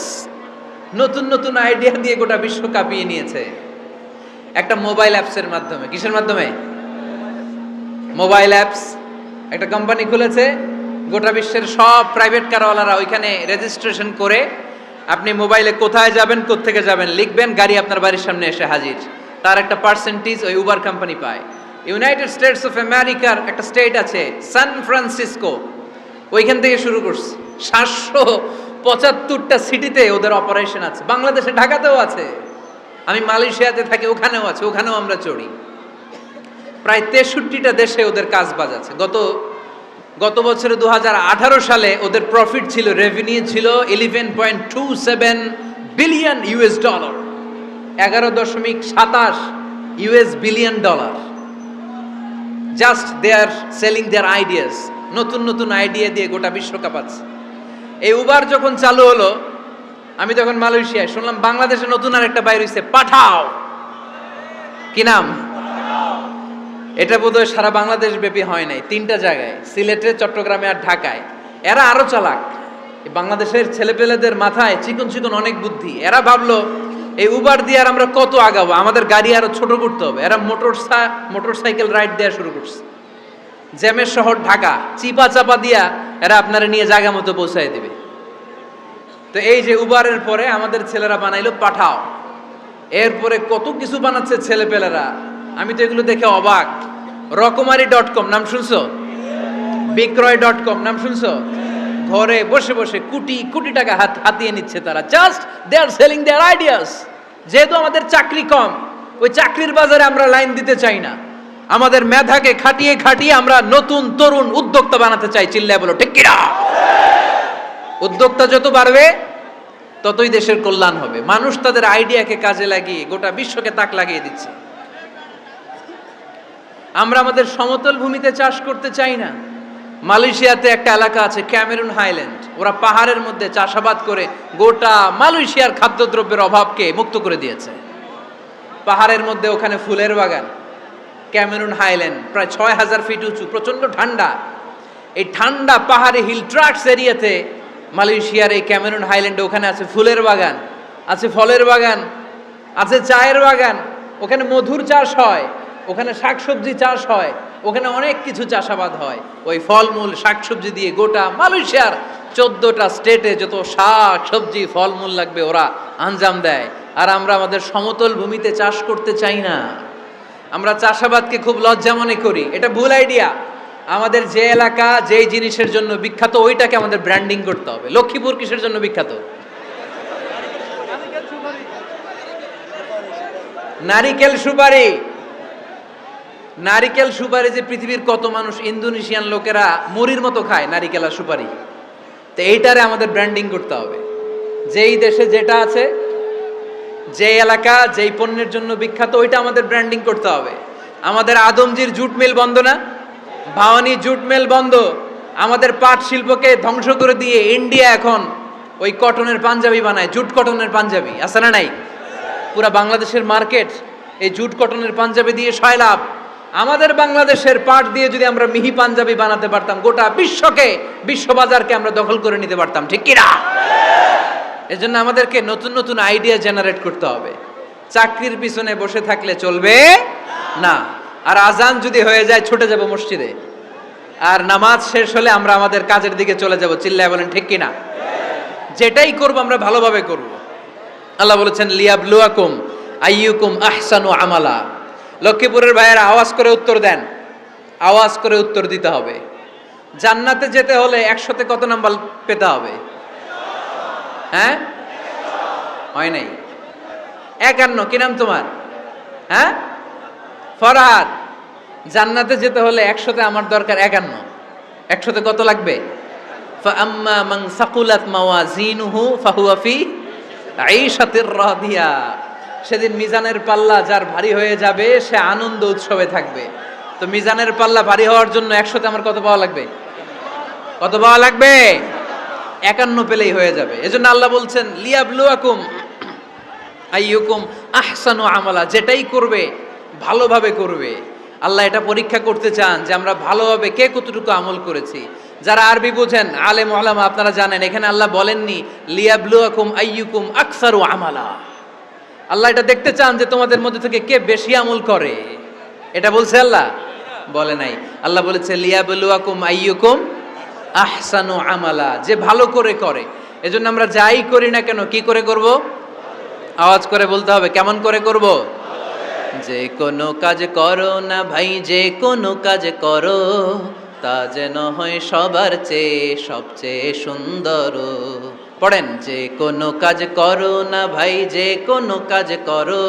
নতুন নতুন আইডিয়া দিয়ে গোটা বিশ্ব কাঁপিয়ে নিয়েছে একটা মোবাইল অ্যাপসের মাধ্যমে। কিসের মাধ্যমে? Mobile apps. একটা কোম্পানি খুলেছে, গোটা বিশ্বের সব প্রাইভেট কারওয়ালারা ওইখানে রেজিস্ট্রেশন করে আপনি মোবাইলে কোথায় যাবেন, কোত্থেকে যাবেন লিখবেন, গাড়ি আপনার বাড়ির সামনে এসে হাজির। তার একটা পার্সেন্টেজ ওই উবার কোম্পানি পায়। ইউনাইটেড স্টেটস অফ আমেরিকার একটা স্টেট আছে সান ফ্রান্সিসকো, ওইখান থেকে শুরু করছে। 775টা সিটিতে ওদের অপারেশন আছে। বাংলাদেশে ঢাকাতেও আছে, আমি মালয়েশিয়াতে থাকি, ওখানেও আছে, ওখানেও আমরা চড়ি। প্রায় 63টা দেশে ওদের কাজ বাজ আছে। গত বছরে 2018 সালে ওদের প্রফিট ছিল, রেভিনিউ ছিল 11.27 billion US dollar, 11.27 US billion dollar. Just they are selling their ideas. নতুন নতুন আইডিয়া দিয়ে গোটা বিশ্ব কাঁপাচ্ছে। এই উবার যখন চালু হলো, আমি তখন মালয়েশিয়ায়, শুনলাম বাংলাদেশে নতুন আর একটা বাইর হইছে, পাঠাও। কি নাম? এটা বোধহয় সারা বাংলাদেশ ব্যাপী হয় নাই, 3টা জায়গায়, সিলেটে, চট্টগ্রামে আর ঢাকায়। এরা আরো চালাক। বাংলাদেশের ছেলেপেলেদের মাথায় চিকন চিকন অনেক বুদ্ধি। এরা ভাবলো এই উবার দিয়ে আর আমরা কত আগাবো, আমাদের গাড়ি আরো ছোট করতে হবে। এরা মোটরসাইকেল রাইড দেওয়া শুরু করছে। জ্যামের শহর ঢাকা, চিপা চাপা দিয়া এরা আপনারা নিয়ে জায়গা মতো পৌঁছায় দিবে। তো এই যে উবারের পরে আমাদের ছেলেরা বানাইলো পাঠাও। এরপরে কত কিছু বানাচ্ছে ছেলেপেলেরা, আমি তো এগুলো দেখে অবাক। রকমারি.com নাম শুনছো? বিক্রয়.com নাম শুনছো? ঘরে বসে বসে কোটি কোটি টাকা হাতিয়ে নিচ্ছে তারা। Just they are selling their ideas. যেহেতু আমাদের চাকরি কম, ওই চাকরির বাজারে আমরা লাইন দিতে চাই না। আমাদের মেধাকে খাটিয়ে খাটিয়ে আমরা নতুন তরুণ উদ্যোক্তা বানাতে চাই। চিল্লায় বলো ঠিক কিনা? উদ্যোক্তা যত বাড়বে ততই দেশের কল্যাণ হবে। মানুষ তাদের আইডিয়াকে কাজে লাগিয়ে গোটা বিশ্বকে তাক লাগিয়ে দিচ্ছে। আমরা আমাদের সমতল ভূমিতে চাষ করতে চাই না। মালয়েশিয়াতে একটা এলাকা আছে ক্যামেরুন হাইল্যান্ড, ওরা পাহাড়ের মধ্যে চাষাবাদ করে গোটা মালয়েশিয়ার খাদ্যদ্রব্যের অভাবকে মুক্ত করে দিয়েছে। পাহাড়ের মধ্যে ওখানে ফুলের বাগান, ক্যামেরুন হাইল্যান্ড প্রায় 6000 ফিট উঁচু, প্রচন্ড ঠান্ডা। এই ঠান্ডা পাহাড়ে হিল ট্রাক্স এরিয়াতে মালয়েশিয়ার এই ক্যামেরুন হাইল্যান্ডে ওখানে আছে ফুলের বাগান, আছে ফলের বাগান, আছে চায়ের বাগান, ওখানে মধুর চাষ হয়, ওখানে শাকসবজি চাষ হয়, ওখানে অনেক কিছু চাষাবাদ হয়। ওই ফলমূল শাকসবজি দিয়ে গোটা মালয়েশিয়ার 14টা স্টেটে যত শাক সবজি ফলমূল লাগবে ওরা আঞ্জাম দেয়। আর আমরা আমাদের সমতল ভূমিতে চাষ করতে চাই না। আমরা চাষাবাদকে খুব লজ্জা মনে করি। এটা ভুল আইডিয়া। আমাদের যে এলাকা যেই জিনিসের জন্য বিখ্যাত ওইটাকে আমাদের ব্র্যান্ডিং করতে হবে। লক্ষ্মীপুর কিসের জন্য বিখ্যাত? নারিকেল সুপারি। নারিকেল সুপারি যে পৃথিবীর কত মানুষ, ইন্দোনেশিয়ান লোকেরা মুড়ির মতো খায় নারিকেল আর সুপারি। তো এইটারে আমাদের ব্র্যান্ডিং করতে হবে। যেই দেশে যেটা আছে, যে এলাকা যেই পণ্যের জন্য বিখ্যাত ওইটা আমাদের ব্র্যান্ডিং করতে হবে। আমাদের আদমজির জুট মিল বন্ধ না? ভাওয়ানি জুট মিল বন্ধ। আমাদের পাট শিল্পকে ধ্বংস করে দিয়ে ইন্ডিয়া এখন ওই কটনের পাঞ্জাবি বানায়, জুট কটনের পাঞ্জাবি। আছে না নাই? পুরা বাংলাদেশের মার্কেট এই জুট কটনের পাঞ্জাবি দিয়ে সয়লাভ। আমাদের বাংলাদেশের পাট দিয়ে যদি আমরা মিহি পাঞ্জাবি বানাতে পারতাম, গোটা বিশ্ববাজারকে আমরা দখল করে নিতে পারতাম। ঠিক কিনা? এজন্য আমাদেরকে নতুন নতুন আইডিয়া জেনারেট করতে হবে। চাকরির পিছনে বসে থাকলে চলবে না। আর আজান যদি হয়ে যায় ছুটে যাব মসজিদে, আর নামাজ শেষ হলে আমরা আমাদের কাজের দিকে চলে যাব। চিল্লায় বলেন ঠিক কিনা? যেটাই করব আমরা ভালোভাবে করব। আল্লাহ বলেছেন লিয়াবলুয়াকুম আইয়ুকুম আহসানু আমালা। লক্ষ্মীপুরের ভাইয়েরা আওয়াজ করে উত্তর দেন, আওয়াজ করে উত্তর দিতে হবে। জান্নাতে যেতে হলে 100তে কত নাম্বার পেতে হবে? হ্যাঁ, হয় নাই 51। কি নাম তোমার? হ্যাঁ, ফরহাদ। জান্নাতে যেতে হলে 100তে আমার দরকার 51। 100তে কত লাগবে? ফাআম্মা মান সাকুলাত মাওয়াজিনুহু ফাহুয়া ফি আইশাতির রাদিয়া। সেদিন মিজানের পাল্লা যার ভারী হয়ে যাবে সে আনন্দ উৎসবে থাকবে। তো মিজানের পাল্লা ভারী হওয়ার জন্য 100তে আমার কত পাওয়া লাগবে? কত পাওয়া লাগবে? 51 পেলেই হয়ে যাবে। এজন্য আল্লাহ বলছেন লিয়াবলুয়াকুম আইয়ুকুম আহসানু আমালা, যেটাই করবে ভালোভাবে করবে। আল্লাহ এটা পরীক্ষা করতে চান যে আমরা ভালোভাবে কে কতটুকু আমল করেছি। যারা আরবি বোঝেন আলেম ওলামা আপনারা জানেন, এখানে আল্লাহ বলেননি লিয়াবলুয়াকুম আইয়ুকুম আকসারু আমালা। আল্লাহ এটা দেখতে চান যে তোমাদের মধ্যে থেকে কে বেশি আমল করে, এটা বলছে আল্লাহ? বলে নাই। আল্লাহ বলেছে লিয়াবলুয়াকুম আইয়ুকুম আহসানু আমালা, যে ভালো করে করে। এজন্য আমরা যাই করি না কেন কি করে করব? আওয়াজ করে বলতে হবে, কেমন করে করব? যে কোনো কাজ করো না ভাই, যে কোনো কাজ করো, তা যেন হয় সবার চেয়ে সবচেয়ে সুন্দর। পড়েন, যে কোনো কাজ করো না ভাই, যে কোনো কাজ করো,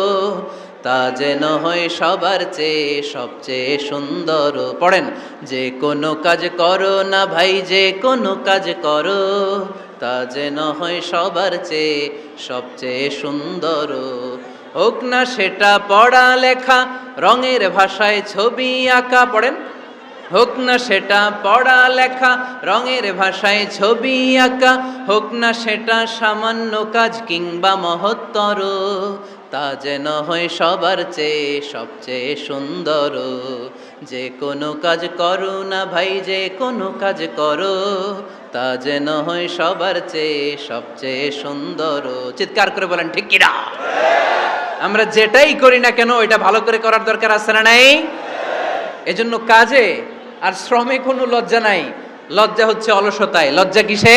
তা যেন হয় সবার চেয়ে সবচেয়ে সুন্দর। পড়েন, যে কোনো কাজ করো না ভাই, যে কোনো কাজ করো, তা যেন হয় সবার চেয়ে সবচেয়ে সুন্দর। হোক না সেটা পড়া লেখা, রঙের ভাষায় ছবি আঁকা। পড়েন, হোক না সেটা পড়া লেখা, রঙের ভাষায় ছবি আঁকা, হোক না সেটা সামান্য কাজ কিংবা মহত্তর, তা যেন হয় সবার চেয়ে সবচেয়ে সুন্দর। যে কোনো কাজ করো না ভাই, যে কোনো কাজ করো, তা যেন হয় সবার চেয়ে সবচেয়ে সুন্দর। চিৎকার করে বলেন ঠিক কিনা? আমরা যেটাই করি না কেন এটা ভালো করে করার দরকার আছে না নাই? এজন্য কাজে আর শ্রমে কোনো লজ্জা নাই। লজ্জা হচ্ছে অলসতায়। লজ্জা কিসে?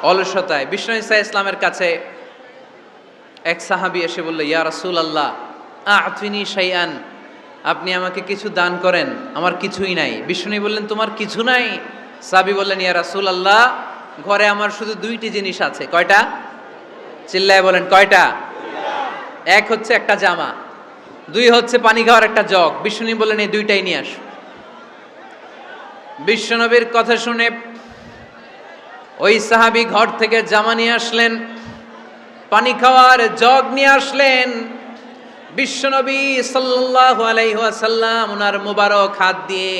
অলসতায়। বিষ্ণু ইসা ইসলামের কাছে এক সাহাবী এসে বলল, ইয়া রাসূলুল্লাহ আ'তিনি শাইআন, আপনি আমাকে কিছু দান করেন, আমার কিছুই নাই। বিষ্ণু বললেন, তোমার কিছু নাই? সাহাবী বললেন, ইয়া রাসূলুল্লাহ ঘরে আমার শুধু দুইটি জিনিস আছে। কয়টা? চিল্লায় বলেন, কয়টা? এক হচ্ছে একটা জামা, দুই হচ্ছে পানি খাওয়ার একটা জগ। বিষ্ণু বললেন, এই দুইটাই নিয়ে আস। বিশ্বনবীর কথা শুনে ওই সাহাবী ঘর থেকে জামা নিয়ে আসলেন, পানি খাওয়ার জগ নিয়ে আসলেন। বিশ্বনবী সাল্লাল্লাহু আলাইহি ওয়াসাল্লাম ওনার মুবারক হাত দিয়ে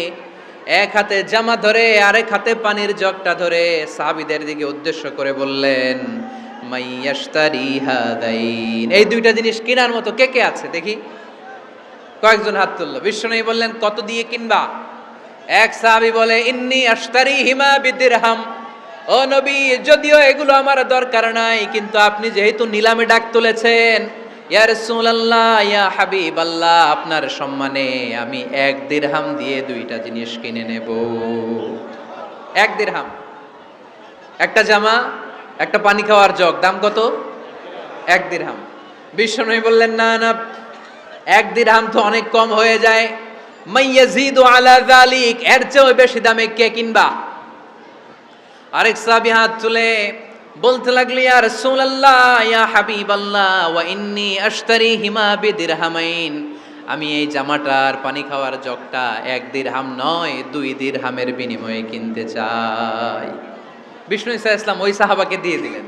এক হাতে জামা ধরে আরেক হাতে পানির জগটা ধরে সাহাবীদের দিকে উদ্দেশ্য করে বললেন, মাইয়াশতারি হাদাইন, এই দুইটা জিনিস কেনার মতো কে কে আছে দেখি? কয়েকজন হাত তুলল। বিশ্বনবী বললেন, কত দিয়ে কিনবা? এক সাহাবী বলে, ইন্নী আশতারিহিমা বিদিরহাম, ও নবী যদিও এগুলো আমার দরকার নাই, কিন্তু আপনি যেহেতু নিলামে ডাক তুলেছেন, ইয়া রাসূলুল্লাহ ইয়া হাবিবাল্লাহ, আপনার সম্মানে আমি 1 দিরহাম দিয়ে দুইটা জিনিস কিনে নেব। 1 দিরহাম, একটা জামা, একটা পানি খাওয়ার জগ, দাম কত? 1 দিরহাম। বিশ্বনবী বললেন, না না, 1 দিরহাম তো অনেক কম হয়ে যায়। মাইয়াজিদু আলা যালিক, এর চেয়ে বেশি দামে কে কিনবা? আরেক সাহাবী হাত তুলে বলতে লাগলো, ইয়া রাসূলুল্লাহ ইয়া হাবিবাল্লাহ ওয়া ইন্নী আশতারিহিমা বিদিরহামাইন, আমি এই জামাটার পানি খাওয়ার জগটা 1 দিরহাম নয় 2 দিরহামের বিনিময়ে কিনতে চাই। বিষ্ণু ইসা ইসলাম ওই সাহাবাকে দিয়ে দিলেন।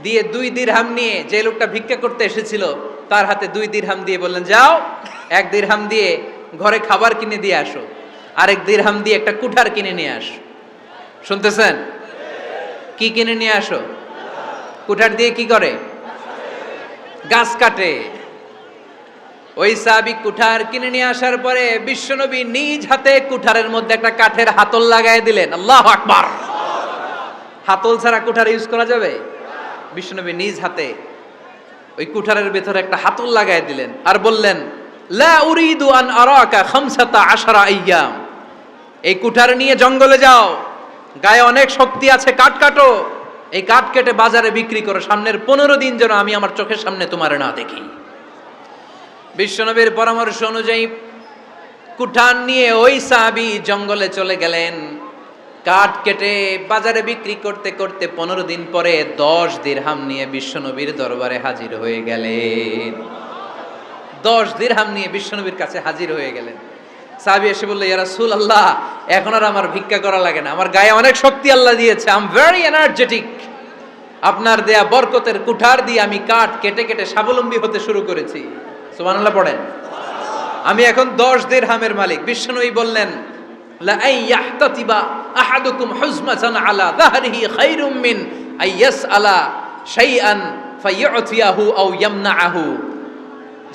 দিয়ে 2 দিরহাম নিয়ে যে লোকটা ভিক্ষা করতে এসেছিল তার হাতে 2 দিরহাম দিয়ে বললেন, যাও 1 দিরহাম দিয়ে ঘরে খাবার কিনে দিয়ে আসো, আরেক দিরহাম দিয়ে একটা কুঠার কিনে নিয়ে আসো। শুনতেছেন? কি কিনে নিয়ে আসো? কুঠার দিয়ে কি করে? গাছ কাটে। ওই সাহাবী কুঠার কিনে নিয়ে আসার পরে বিশ্বনবী নিজ হাতে কুঠারের মধ্যে একটা কাঠের হাতল লাগাই দিলেন। আল্লাহু আকবার। হাতল ছাড়া কুঠার ইউজ করা যাবে? বিশ্বনবী নিজ হাতে ওই কুঠারের ভেতরে একটা হাতল লাগাই দিলেন আর বললেন, লা উরিদু আন আরাকা 15 আইয়াম, এই কুঠার নিয়ে জঙ্গলে যাও, গায়ে অনেক শক্তি আছে, কাঠ কাটো, এই কাঠ কেটে বাজারে বিক্রি করো, সামনের 15 দিন যেন আমি আমার চোখের সামনে তোমার না দেখি। বিশ্বনবীর পরামর্শ অনুযায়ী কুঠার নিয়ে ওই সাহাবী জঙ্গলে চলে গেলেন। কাঠ কেটে বাজারে বিক্রি করতে করতে 15 দিন পরে 10 দিরহাম নিয়ে বিশ্বনবীর দরবারে হাজির হয়ে গেলেন। 10 দিরহাম নিয়ে বিশ্বনবীর কাছে হাজির হয়ে গেলেন। সাহাবী এসে বলল, ইয়া রাসূলুল্লাহ এখন আর আমার ভিক্ষা করা লাগে না, আমার গায়ে অনেক শক্তি আল্লাহ দিয়েছে, আই এম ভেরি এনার্জেটিক, আপনার দেয়া বরকতের কুঠার দিয়ে আমি কাঠ কেটে কেটে স্বাবলম্বী হতে শুরু করেছি। সুবহানাল্লাহ পড়েন। আমি এখন 10 দিরহামের মালিক। বিশ্বনবী বললেন, লা আইয়াহতাতিবা আহাদুকুম হুজমাতান আলা যাহরিহি খায়রুম মিন আইয়াসআলা শাইআন ফায়ু'তিয়াহু আও ইয়ামনাহু।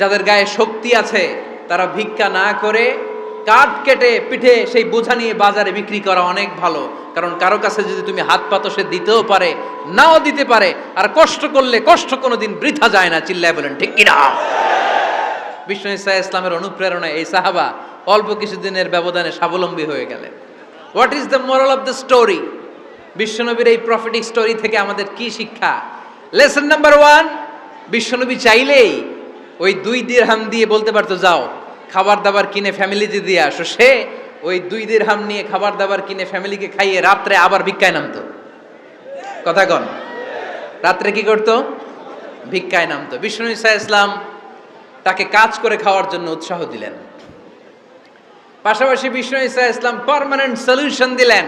যাদের গায়ে শক্তি আছে তারা ভিক্ষা না করে কাঠ কেটে পিঠে সেই বোঝা নিয়ে বাজারে বিক্রি করা অনেক ভালো। কারণ কারো কাছে যদি তুমি হাত পাতো সে দিতেও পারে, নাও দিতে পারে। আর কষ্ট করলে কষ্ট কোনোদিন বৃথা যায় না। চিল্লায় বলেন ঠিক কিনা? বিষ্ণু ইসা ইসলামের অনুপ্রেরণায় এই সাহাবা অল্প কিছুদিনের ব্যবধানে স্বাবলম্বী হয়ে গেলেন। What is the moral of the story? বিশ্বনবীর এই প্রফেটিক স্টোরি থেকে আমাদের কি শিক্ষা? লেসন নাম্বার 1, বিশ্বনবী চাইলেই ওই 2 দিরহাম দিয়ে বলতে পারতো যাও খাবার দাবার কিনে ফ্যামিলিতে দিয়ে আসো। সে ওই 2 দিরহাম নিয়ে খাবার দাবার কিনে ফ্যামিলিকে খাইয়ে রাত্রে আবার ভিক্ষায় নামতো। কথা কন, রাত্রে কি করতো? ভিক্ষায় নামতো। বিষ্ণু ইসা ইসলাম তাকে কাজ করে খাওয়ার জন্য উৎসাহ দিলেন। পাশাপাশি বিষ্ণু ইসা ইসলাম পার্মানেন্ট সলিউশন দিলেন।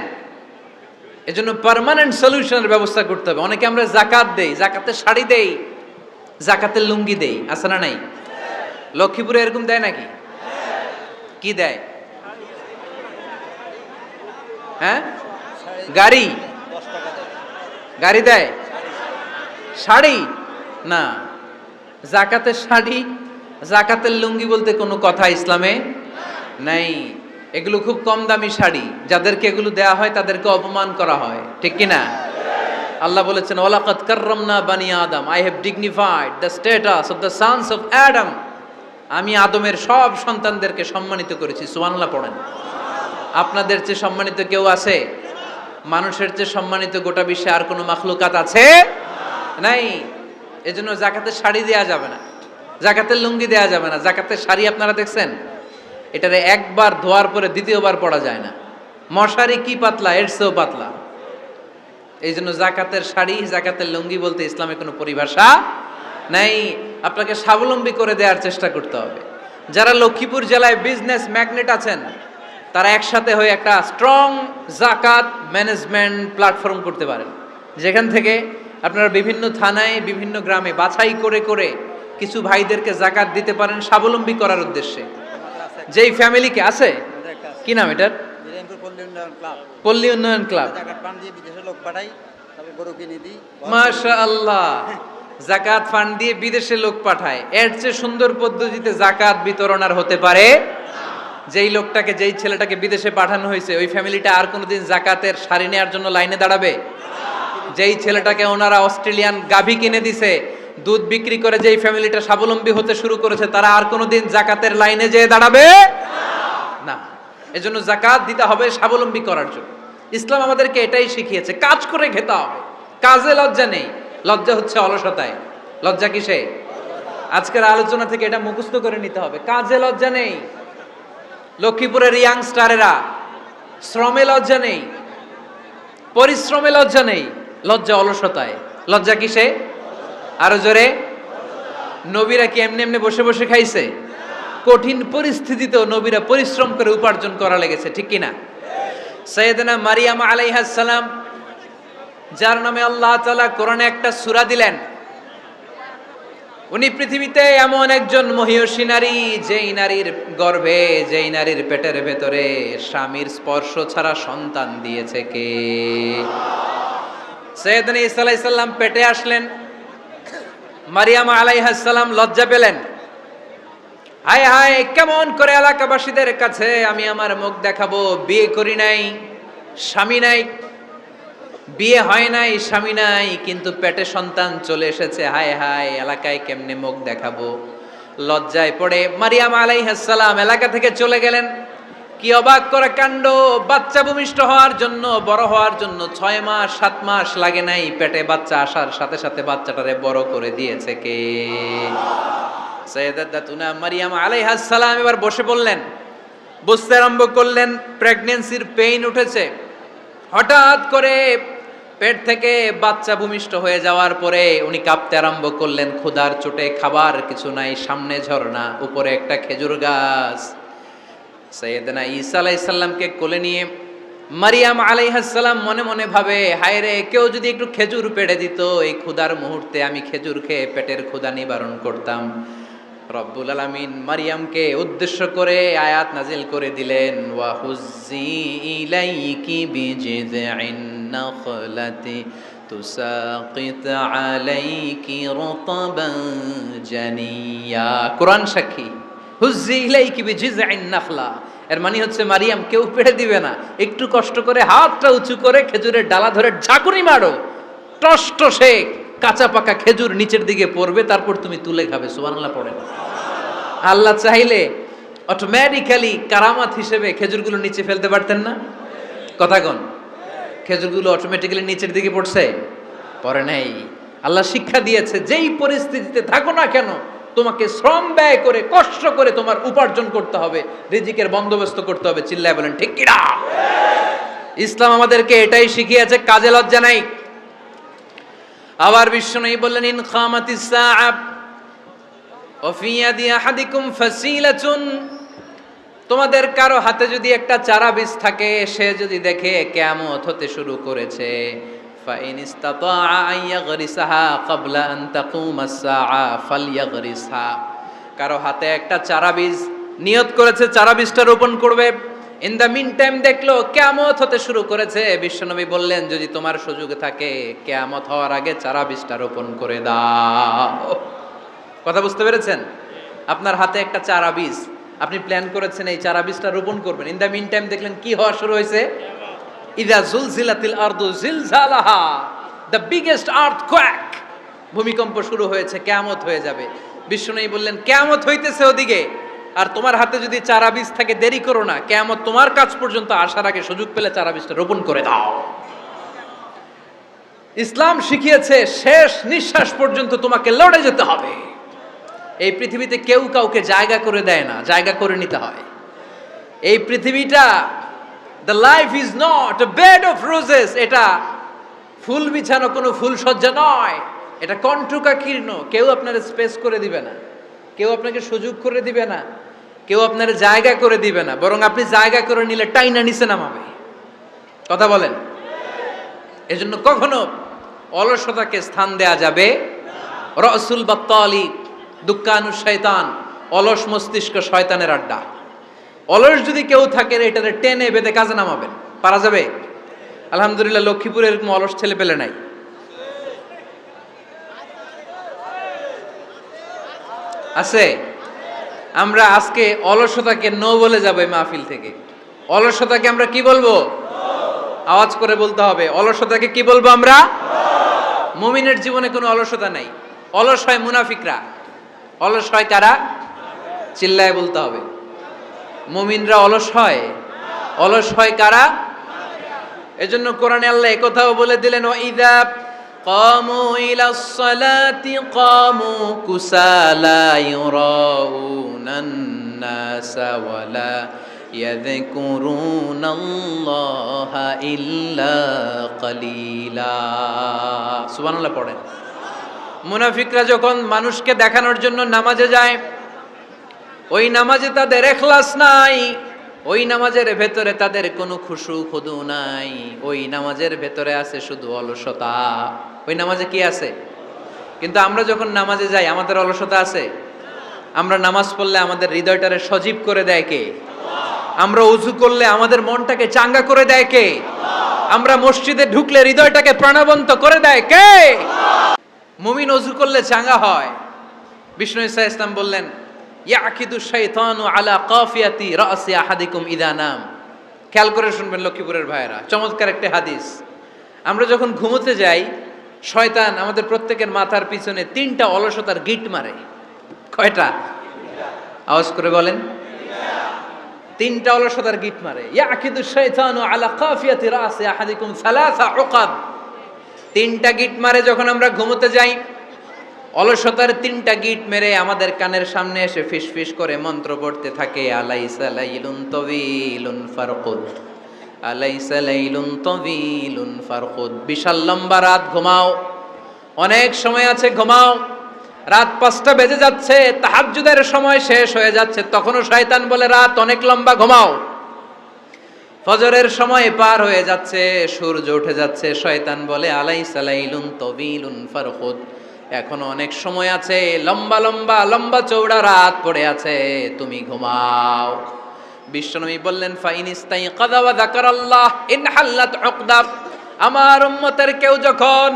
এজন্য পার্মানেন্ট সলিউশনের ব্যবস্থা করতে হবে। অনেকে আমরা যাকাত দেই, জাকাতের শাড়ি দেই, জাকাতের লুঙ্গি দেই, আছে না নাই? লক্ষ্মীপুরে এরকম দেয় নাকি? কি দেয়? হ্যাঁ, গাড়ি, গাড়ি দেয়, শাড়ি না। জাকাতের শাড়ি, জাকাতের লুঙ্গি বলতে কোনো কথা ইসলামে নাই। এগুলো খুব কম দামি শাড়ি, যাদেরকে এগুলো দেয়া হয় তাদেরকে অপমান করা হয়, ঠিক কি না? আল্লাহ বলেছেন ওয়ালাকাদ কাররামনা বানি আদম, I have dignified the status of the sons of Adam. আমি আদমের সব সন্তানদেরকে সম্মানিত করেছি। সুবহানাল্লাহ পড়েন। আপনাদের চেয়ে সম্মানিত কেউ আছে? মানুষের চেয়ে সম্মানিত গোটা বিশ্বে আর কোনো মাখলুকাত আছে? নাই। এজন্য জাকাতের শাড়ি দেয়া যাবে না, জাকাতের লুঙ্গি দেয়া যাবে না। জাকাতের শাড়ি আপনারা দেখছেন? এটারে একবার ধোয়ার পরে দ্বিতীয়বার পরা যায় না। মশারি কি পাতলা, এর চেয়েও পাতলা। এই জন্য জাকাতের শাড়ি, জাকাতের লুঙ্গি বলতে ইসলামে কোনো পরিভাষা নাই। আপনাকে স্বাবলম্বী করে দেওয়ার চেষ্টা করতে হবে। যারা লক্ষ্মীপুর জেলায় বিজনেস ম্যাগনেট আছেন তারা একসাথে হয়ে একটা স্ট্রং জাকাত ম্যানেজমেন্ট প্ল্যাটফর্ম করতে পারেন, যেখান থেকে আপনারা বিভিন্ন থানায়, বিভিন্ন গ্রামে বাছাই করে করে কিছু ভাইদেরকে জাকাত দিতে পারেন স্বাবলম্বী করার উদ্দেশ্যে। যেই ফ্যামিলিকে আছে, কি নাম এটার? পল্লী উন্নয়ন ক্লাব। মাশাআল্লাহ, জাকাত ফান্ড দিয়ে বিদেশে লোক পাঠায়। এর চেয়ে সুন্দর পদ্ধতিতে জাকাত বিতরণ আর হতে পারে? যেই লোকটাকে, যেই ছেলেটাকে বিদেশে পাঠানো হয়েছে ওই ফ্যামিলিটা আর কোনোদিন জাকাতের শাড়ি নেওয়ার জন্য লাইনে দাঁড়াবে? যেই ছেলেটাকে ওনারা অস্ট্রেলিয়ান গাভী কিনে দিছে, দুধ বিক্রি করে যেই ফ্যামিলিটা স্বাবলম্বী হতে শুরু করেছে, তারা আর কোনোদিন জাকাতের লাইনে যেয়ে দাঁড়াবে না। এজন্য জাকাত দিতে হবে স্বাবলম্বী করার জন্য। ইসলাম আমাদেরকে এটাই শিখিয়েছে, কাজ করে খেতে হবে। কাজে লজ্জা নেই, লজ্জা হচ্ছে অলসতায়। লজ্জা কিসে? আজকের আলোচনা থেকে এটা মুখস্থ করে নিতে হবে, কাজে লজ্জা নেই। লক্ষ্মীপুরের ইয়াংস্টারেরা শ্রমে লজ্জা নেই, পরিশ্রমে লজ্জা নেই, লজ্জা অলসতায়। লজ্জা কিসে? আরো জোরে। নবীরা কি এমনি এমনি বসে বসে খাইছে? কঠিন পরিস্থিতিতেও নবীরা পরিশ্রম করে উপার্জন করা লেগেছে, ঠিক কিনা? সাইয়েদনা মারিয়াম আলাইহিস সালাম, যার নামে আল্লাহ তাআলা কোরআনে একটা সূরা দিলেন, উনি পৃথিবীতে এমন একজন মহিয়সী নারী, যেই নারীর গর্ভে, যেই নারীর পেটের ভেতরে স্বামীর স্পর্শ ছাড়া সন্তান দিয়েছে কে? সাইয়েদনা ঈসা আলাইহিস সালাম পেটে আসলেন। মারিয়াম আলাইহিস সালাম লজ্জা পেলেন। হায় হায়, কেমন করে এলাকাবাসীদের কাছে আমি আমার মুখ দেখাবো? বিয়ে করি নাই, স্বামী নাই, বিয়ে হয় নাই, স্বামী নাই, কিন্তু পেটে সন্তান চলে এসেছে। হায় হায়, এলাকায় কেমনে মুখ দেখাবো? লজ্জায় পড়ে মারিয়াম আলাইহিস সালাম এলাকা থেকে চলে গেলেন। কি অবাক করা কাণ্ড! বাচ্চা ভূমিষ্ঠ হওয়ার জন্য, বড় হওয়ার জন্য 6 মাস 7 মাস লাগে নাই, পেটে বাচ্চা আসার সাথে সাথে বাচ্চাটারে বড় করে দিয়েছে কে? সাইয়েদাতুনা মারিয়াম আলাইহিস সালাম এবার বসে পড়লেন, বুঝতে আরম্ভ করলেন প্রেগন্যান্সির পেইন উঠেছে। হঠাৎ করে পেট থেকে বাচ্চা ভূমিষ্ঠ হয়ে যাওয়ার পরে উনি কাঁপতে আরম্ভ করলেন। ক্ষুধার চোটে খাবার কিছু নাই, সামনে ঝর্ণা, উপরে একটা খেজুর গাছ। সাইয়েদনা ঈসা আলাইহিস সালামকে কোলে নিয়ে মারিয়াম আলাইহিস সালাম মনে মনে ভাবে, হায় রে, কেউ যদি একটু খেজুর পেড়ে দিত, এই ক্ষুধার মুহূর্তে আমি খেজুর খেয়ে পেটের ক্ষুধা নিবারণ করতাম। রব্বুল আলামিন মারিয়ামকে উদ্দেশ্য করে আয়াত নাজিল করে দিলেন, ওয়া হুজ্জি ইলাইকি বিজিযইন নাখলাতি তুসাকিত আলাইকি রতবান জানিয়া। কোরআন সাক্ষী, হুজ্জি ইলাইকি বিজিযইন নাখলা, এর মানে হচ্ছে মারিয়াম কেউ পেড়ে দিবে না, একটু কষ্ট করে হাতটা উঁচু করে খেজুরের ডালা ধরে ঝাঁকুনি মারো, টস টসে কাঁচা পাকা খেজুর নিচের দিকে পড়বে, তারপর তুমি তুলে খাবে। সুবহানাল্লাহ পড়েন। আল্লাহ চাইলে অটোমেটিক্যালি কারামাত হিসেবে খেজুরগুলো নিচে ফেলতে পারতেন না? কথা কোন? খেজুরগুলো অটোমেটিক্যালি নিচের দিকে পড়ছে? পড়ে নাই। আল্লাহ শিক্ষা দিয়েছে, যেই পরিস্থিতিতে থাকো না কেন তোমাকে শ্রম ব্যয় করে কষ্ট করে তোমার উপার্জন করতে হবে, রিজিকের বন্দোবস্ত করতে হবে। চিল্লায় বলেন ঠিক কিনা? ইসলাম আমাদেরকে এটাই শিখিয়েছে, কাজে লজ্জা নাই। আবার বিশ্বনবী বললেন, ইন খামাতিস সাআ ওয়া ফি ইয়াদি আহাদিকুম ফাসিলাতুন, তোমাদের কারো হাতে যদি একটা চারা বীজ থাকে, সে যদি দেখে কিয়ামত হতে শুরু করেছে, ফাইন ইসতাতা আন ইয়াগরিসাহা ক্বাবলা আন তাকুমাস সাআ ফালইয়াগরিসহা, কারো হাতে একটা চারা বীজ নিয়ত করেছে চারা বীজটা রোপণ করবে, ইন দ্য মিন টাইম দেখলো কিয়ামত হতে শুরু করেছে, বিশ্বনবী বললেন যদি তোমার সুযোগ থাকে কিয়ামত হওয়ার আগে চারা বীজটা রোপণ করে দাও। কথা বুঝতে পেরেছেন? আপনার হাতে একটা চারা বীজ, আপনি প্ল্যান করেছেন এই চারা বীজটা রোপণ করবেন, ইন দ্য মিন টাইম দেখলেন কি হওয়া শুরু হয়েছে, ইযা জুলজিলাতিল আরদু জিলজালাহা, দ্য বিগেস্ট আর্থকোয়েক, ভূমিকম্প শুরু হয়েছে, কিয়ামত হয়ে যাবে। বিশ্বনবী বললেন কিয়ামত হইতেছে ওদিকে, আর তোমার হাতে যদি চারা বীজ থাকে দেরি করো না, কিয়ামত তোমার কাছ পর্যন্ত আসার আগে সুযোগ পেলে চারা বীজটা রোপণ করে দাও। ইসলাম শিখিয়েছে শেষ নিঃশ্বাস পর্যন্ত তোমাকে লড়ে যেতে হবে। এই পৃথিবীতে কেউ কাউকে জায়গা করে দেয় না, জায়গা করে নিতে হয়। এই পৃথিবীটা, the life is not a bed of roses, এটা ফুল বিছানো কোনো ফুলসজ্জা নয়, এটা কণ্টকাকীর্ণ। কেউ আপনার স্পেস করে দিবে না, কেউ আপনাকে সুযোগ করে দিবে না, কেউ আপনার জায়গা করে দিবে না, বরং আপনি জায়গা করে নিলে টাইনা নিচে নামাবে। কথা বলেন? এজন্য কখনো অলসতাকে স্থান দেয়া যাবে। রসুল বাত্তালি দুক্কানু শয়তান, অলস মস্তিষ্ক শয়তানের আড্ডা। অলস যদি কেউ থাকে এটারে টেনে বেঁধে কাজে নামাবেন, পারা যাবে? আলহামদুলিল্লাহ লক্ষ্মীপুরে এরকম অলস ছেলে পেলে নাই। আছে? আমরা আজকে অলসতাকে নো বলে যাবো এই মাহফিল থেকে। অলসতাকে আমরা কি বলবো? আওয়াজ করে বলতে হবে, অলসতাকে কি বলবো আমরা? মুমিনের জীবনে কোনো অলসতা নাই। অলস হয় মুনাফিকরা। অলস হয় কারা? চিল্লায় বলতে হবে। মুমিনরা অলস হয়? অলস হয় কারা? এজন্য কোরআনে আল্লাহ একথাও বলে দিলেন, ওয়াইদা কামু ইলাস সালাতি কামু কুসালা ইউরাউনান নাসা ওয়ালা ইয়াযকুরুনাল্লাহা ইল্লা কালিলা। সুবহানাল্লাহ পড়েন। মুনাফিকরা যখন মানুষকে দেখানোর জন্য নামাজে যায়, ওই নামাজে তাদের ইখলাস নাই, ওই নামাজের ভেতরে তাদের কোনো খুশু খুদু নাই, ওই নামাজের ভেতরে আছে শুধু অলসতা। ওই নামাজে কি আছে? কিন্তু আমরা যখন নামাজে যাই আমাদের অলসতা আছে? আমরা নামাজ পড়লে আমাদের হৃদয়টারে সজীব করে দেয় কে? আমরা ওযু করলে আমাদের মনটাকে চাঙ্গা করে দেয় কে? আমরা মসজিদে ঢুকলে হৃদয়টাকে প্রাণবন্ত করে দেয় কে? মুমিন ওযু করলে চাঙ্গা হয়। বিষ্ণু ঈসা ইসলাম বললেন, ইয়াকিদু শাইতানু আলা কাফিয়াতি রাসি আহাদিকুম ইযা নাম। খেয়াল করে শুনবেন লক্ষ্মীপুরের ভাইয়েরা, চমৎকার একটা হাদিস। আমরা যখন ঘুমোতে যাই, শয়তান আমাদের প্রত্যেকের মাথার পিছনে 3টা অলসতার গিট মারে। কয়টা? আওয়াজ করে বলেন। 3টা অলসতার গিট মারে। ইয়াকিদু শাইতানু আলা কাফিয়াতি রাসি আহাদিকুম সালাসা উকাব। 3টা গিট মারে যখন আমরা ঘুমোতে যাই। অলসতার 3টা গিট মেরে আমাদের কানের সামনে এসে ফিসফিস করে মন্ত্র পড়তে থাকে, আলাইসা লাইলুন তাওয়িলুন ফারকুদ, আলাইসা লাইলুন তাওয়িলুন ফারকুদ। বিশাল লম্বা রাত, ঘুমাও, অনেক সময় আছে, ঘুমাও। রাত 5টা বেজে যাচ্ছে, তাহাজ্জুদের সময় শেষ হয়ে যাচ্ছে, তখনও শয়তান বলে রাত অনেক লম্বা, ঘুমাও। ফজরের সময় পার হয়ে যাচ্ছে, সূর্য উঠে যাচ্ছে, শয়তান বলে আলাইসা লাইলুন তাওয়িলুন ফারকুদ, এখনো অনেক সময় আছে, লম্বা লম্বা লম্বা চৌড়া রাত পড়ে আছে, তুমি ঘুমাও। বিশ্বনবী বললেন ফাইনিস্তাইকাযা ওয়া যাকারাল্লাহ ইনহাল্লাত উকদা। আমার উম্মতের কেউ যখন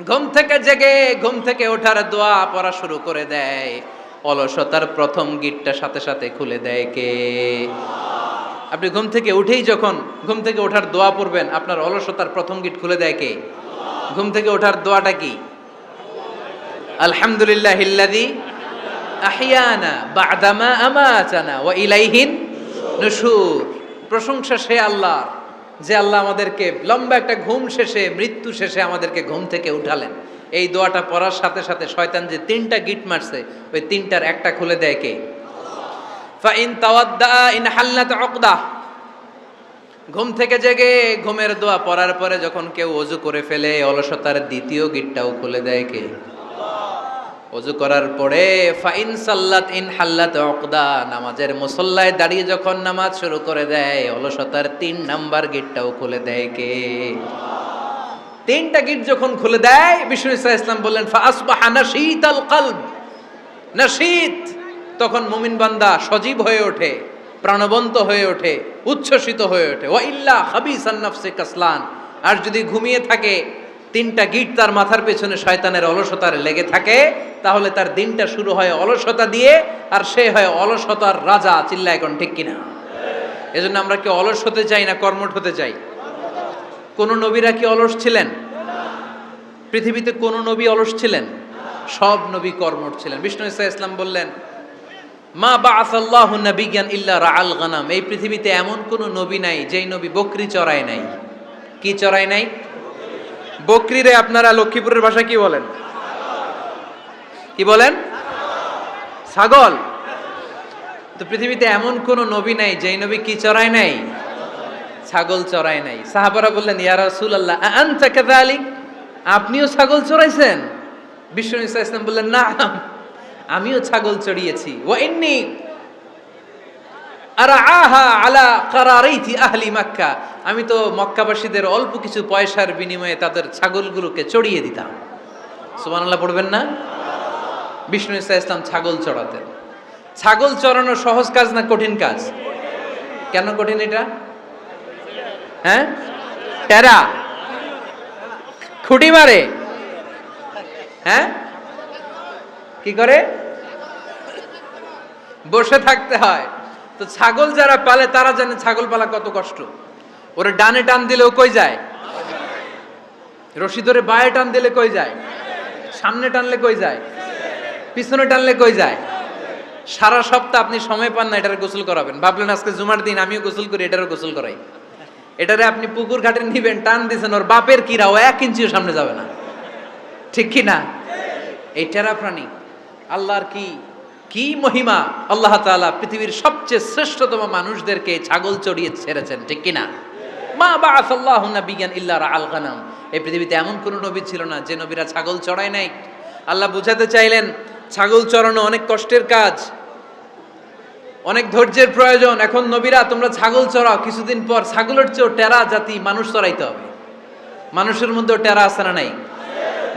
ঘুম থেকে জেগে ঘুম থেকে ওঠার দোয়া পড়া শুরু করে দেয়, অলসতার প্রথম গিটটা সাথে সাথে খুলে দেয় কে? আপনি ঘুম থেকে উঠেই যখন ঘুম থেকে ওঠার দোয়া পড়বেন, আপনার অলসতার প্রথম গিট খুলে দেয় কে? ঘুম থেকে ওঠার দোয়াটা কি? আলহামদুলিল্লাহিল্লাযী আহইয়ানা বা'দামা আমাতানা ওয়া ইলাইহিন নুশুর। প্রশংসা সে আল্লাহ, যে আল্লাহ আমাদেরকে লম্বা একটা ঘুম শেষে, মৃত্যু শেষে আমাদেরকে ঘুম থেকে উঠালেন। এই দোয়াটা পড়ার সাথে সাথে শয়তান যে তিনটা গিট মারছে, ওই তিনটার একটা খুলে দেয় কে? ফাইন তাওয়াদ্দা ইনহাল্লাত উকদা। ঘুম থেকে জেগে ঘুমের দোয়া পড়ার পরে যখন কেউ ওযু করে ফেলে, অলসতার দ্বিতীয় গিটটাও খুলে দেয় কে? ওযু করার পরে ফাইন সাল্লাত ইনহাল্লাত উকদা, নামাজের মুসল্লায় দাঁড়িয়ে যখন নামাজ শুরু করে দেয়, অলসতার 3 নাম্বার গিটটাও খুলে দেয় কে? তিনটা গিট যখন খুলে দেয়, বিষ্ণু ইসা ইসলাম বললেন ফাসবাহা নাশীতাল কলব। নাশীত, তখন মুমিন বান্দা সজীব হয়ে ওঠে, প্রাণবন্ত হয়ে ওঠে, উচ্ছ্বসিত হয়ে ওঠে। ওয়া ইল্লা খাবিসান নাফসি কাসলান, আর যদি ঘুমিয়ে থাকে, তিনটা গিট তার মাথার পেছনে শয়তানের অলসতার লেগে থাকে, তাহলে তার দিনটা শুরু হয় অলসতা দিয়ে, আর সে হয় অলসতার রাজা। চিল্লায় এখন ঠিক কিনা? এজন্য আমরা কি অলস হতে চাই না কর্মঠ হতে চাই? কোন নবীরা কি অলস ছিলেন? পৃথিবীতে কোন নবী অলস ছিলেন? সব নবী কর্মঠ ছিলেন। বিষ্ণু ইসা ইসলাম বললেন মা বাআসাল্লাহু নাবিয়্যান ইল্লা রাআল গানাম। এই পৃথিবীতে এমন কোন নবী নাই যেই নবী বকরি চড়ায় নাই। কি চড়ায় নাই? বকরিরে আপনারা লক্ষ্মীপুরের ভাষায় কি বলেন? কি বলেন? ছাগল। তো পৃথিবীতে এমন কোন নবী নাই যেই নবী কি চড়ায় নাই? ছাগল চড়ায় নাই। সাহাবারা বললেন ইয়া রাসূলুল্লাহ আনতা কাযালিক, আপনিও ছাগল চড়াইছেন? বিষ্ণু ইসা ইসলাম বললেন না, আমিও ছাগল চড়িয়েছি। ওয়া ইন্নী আরআহা আলা কারারাইতি আহলি মক্কা, আমি তো মক্কাবাসীদের অল্প কিছু পয়সার বিনিময়ে তাদের ছাগলগুলোকে চড়িয়ে দিতাম। সুবহানাল্লাহ পড়বেন না? বিষ্ণু ইসা ইসলাম ছাগল চড়াতেন। ছাগল চড়ানো সহজ কাজ না কঠিন কাজ? কেন কঠিন এটা? হ্যাঁ, টেরা খুঁটি মারে। হ্যাঁ, কি করে? বসে থাকতে হয়। তো ছাগল যারা পালে তারা জানে ছাগল পালা কত কষ্ট। ওরে ডানে টান দিলেও কই যায়? রশি ধরে বায়ে টান দিলে কই যায়? সামনে টানলে কই যায়? পিছনে টানলে কই যায়? সারা সপ্তাহ আপনি সময় পান না এটারে গোসল করাবেন। ভাবলেন আজকে জুমার দিন আমিও গোসল করি, এটারও গোসল করাই। এটারে আপনি পুকুর ঘাটে নিবেন, টান দিছেন, ওর বাপের কিরা ও 1 ইঞ্চিও সামনে যাবে না। ঠিক কি না? এই টেরা প্রাণী আল্লাহর কি কি মহিমা! আল্লাহ তাআলা পৃথিবীর সবচেয়ে শ্রেষ্ঠতম মানুষদেরকে ছাগল চড়িয়ে ছেড়েছেন। ঠিক কি না? মা বাআসাল্লাহু নাবিয়্যান ইল্লা রাআল গানাম। এই পৃথিবীতে এমন কোন নবী ছিল না যে নবীরা ছাগল চড়ায় নাই। আল্লাহ বুঝাতে চাইলেন ছাগল চড়ানো অনেক কষ্টের কাজ, অনেক ধৈর্যের প্রয়োজন। এখন নবীরা তোমরা ছাগল চড়াও, কিছুদিন পর ছাগলের চেয়েও টেরা জাতি মানুষ চড়াইতে হবে। মানুষের মধ্যেও টেরা আছে না নাই?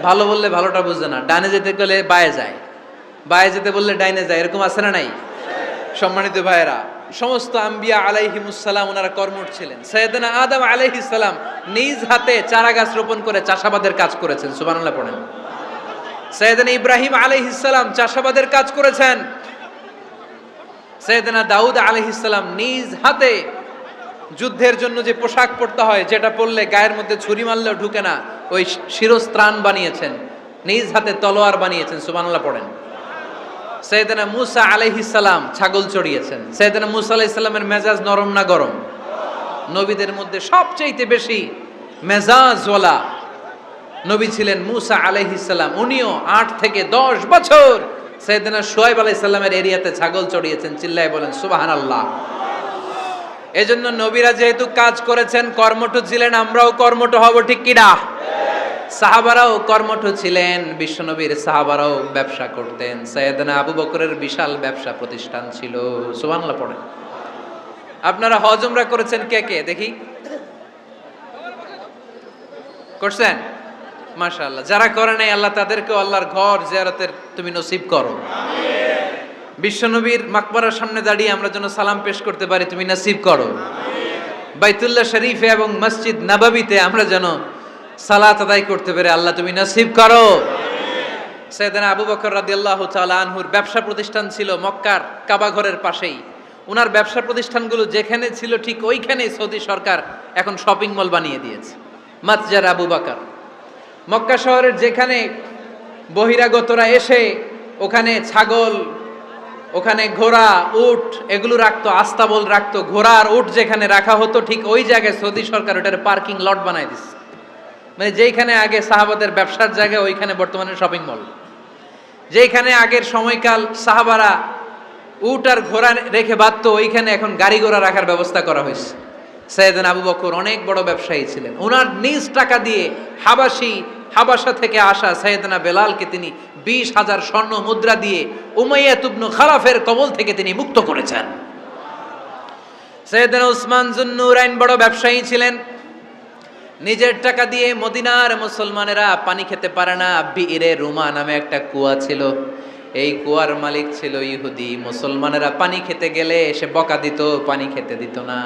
ভালো বললে ভালোটা বুঝে না, ডানে যেতে গেলে বায়ে যায়, বায়ে যেতে বললে ডাইনে যায়, এরকম আছে না নাই? সম্মানিত ভাইয়েরা, সমস্ত আম্বিয়া আলাইহিমুস সালাম ওনারা কর্মঠ ছিলেন। সাইয়েদনা আদম আলাইহিস সালাম নিজ হাতে চারা গাছ রোপণ করে চাষাবাদের কাজ করেছেন। সুবহানাল্লাহ পড়েন। সাইয়েদনা ইব্রাহিম আলাইহিস সালাম চাষাবাদের কাজ করেছেন। সাইয়েদনা দাউদ আলাইহিস সালাম নিজ হাতে যুদ্ধের জন্য যে পোশাক পরতে হয়, যেটা পরলে গায়ের মধ্যে ছুরি মারলেও ঢুকে না, ওই শিরস্ত্রাণ বানিয়েছেন, নিজ হাতে তলোয়ার বানিয়েছেন। সুবহানাল্লাহ পড়েন। সাইয়েদনা মূসা আলাইহিস সালাম ছাগল চড়িয়েছেন। সাইয়েদনা মূসা আলাইহিস সালামের মেজাজ নরম না গরম? নবীদের মধ্যে সবচেয়ে বেশি মেজাজওয়ালা নবী ছিলেন মূসা আলাইহিস সালাম। উনিও 8 থেকে 10 বছর সাইয়েদনা শুআয়ব আলাইহিস সালামের এরিয়াতে ছাগল চড়িয়েছেন। চিল্লায় বলেন সুবহানাল্লাহ। এজন্য নবীরা যেহেতু কাজ করেছেন, কর্মঠ ছিলেন, আমরাও কর্মঠ হব। ঠিক কি না? সাহাবারাও কর্মঠ ছিলেন। বিশ্বনবীর সাহাবারাও ব্যবসা করতেন। সাইয়েদনা আবু বকরের বিশাল ব্যবসা প্রতিষ্ঠান ছিল। সুবহানাল্লাহ পড়েন। আপনারা হজ উমরা করেছেন কে কে দেখি? করছেন? মাশাআল্লাহ, যারা করে নাই আল্লাহ তাদেরকেও আল্লাহর ঘর জিয়ারতের তুমি নসিব করো। বিশ্বনবীর মাকবারার সামনে দাঁড়িয়ে আমরা যেন সালাম পেশ করতে পারি, তুমি নসিব করো। বাইতুল্লাহ শরীফে এবং মসজিদ নববীতে আমরা যেন সালাত আদায় করতে পারি, আল্লাহ তুমি নসিব করো। সাইয়েদনা আবু বকর রাদিয়াল্লাহু তাআলা আনহুর ব্যবসা প্রতিষ্ঠান ছিল মক্কার কাবা ঘরের পাশেই। ওনার ব্যবসা প্রতিষ্ঠানগুলো যেখানে ছিল ঠিক ওইখানেই সৌদি সরকার এখন শপিং মল বানিয়ে দিয়েছে, মাতজার আবু বকর। মক্কা শহরের যেখানে বহিরাগতরা এসে ওখানে ছাগল, ওখানে ঘোড়া, উট এগুলো রাখতো, আস্তাবল রাখতো, ঘোড়া আর উট যেখানে রাখা হতো ঠিক ওই জায়গায় সৌদি সরকার ওটার পার্কিং লট বানায় দিচ্ছে। মানে যেখানে আগে সাহাবাদের ব্যবসার জায়গা ওইখানে বর্তমানে শপিং মল। যেখানে আগের সময়কাল সাহাবারা উট আর ঘোড়া রেখে বাঁধতো ওইখানে এখন গাড়ি ঘোড়া রাখার ব্যবস্থা করা হয়েছে। সাইয়েদনা আবু বকর অনেক বড় ব্যবসায়ী ছিলেন। ওনার নিজ টাকা দিয়ে হাবাসা থেকে আসা সাইয়েদনা বেলালকে তিনি 20,000 স্বর্ণ মুদ্রা দিয়ে উমাইয়া ইবনে খালাফের কবল থেকে তিনি মুক্ত করেছেন। সাইয়েদনা উসমান যুন্নুরাইন বড় ব্যবসায়ী ছিলেন। নিজের টাকা দিয়ে মদিনার মুসলমানেরা পানি খেতে পারে না, বিইরে রুমা নামে একটা কুয়া ছিল, এই কুয়ার মালিক ছিল ইহুদি। মুসলমানেরা পানি খেতে গেলে এসে বকা দিত, পানি খেতে দিত না।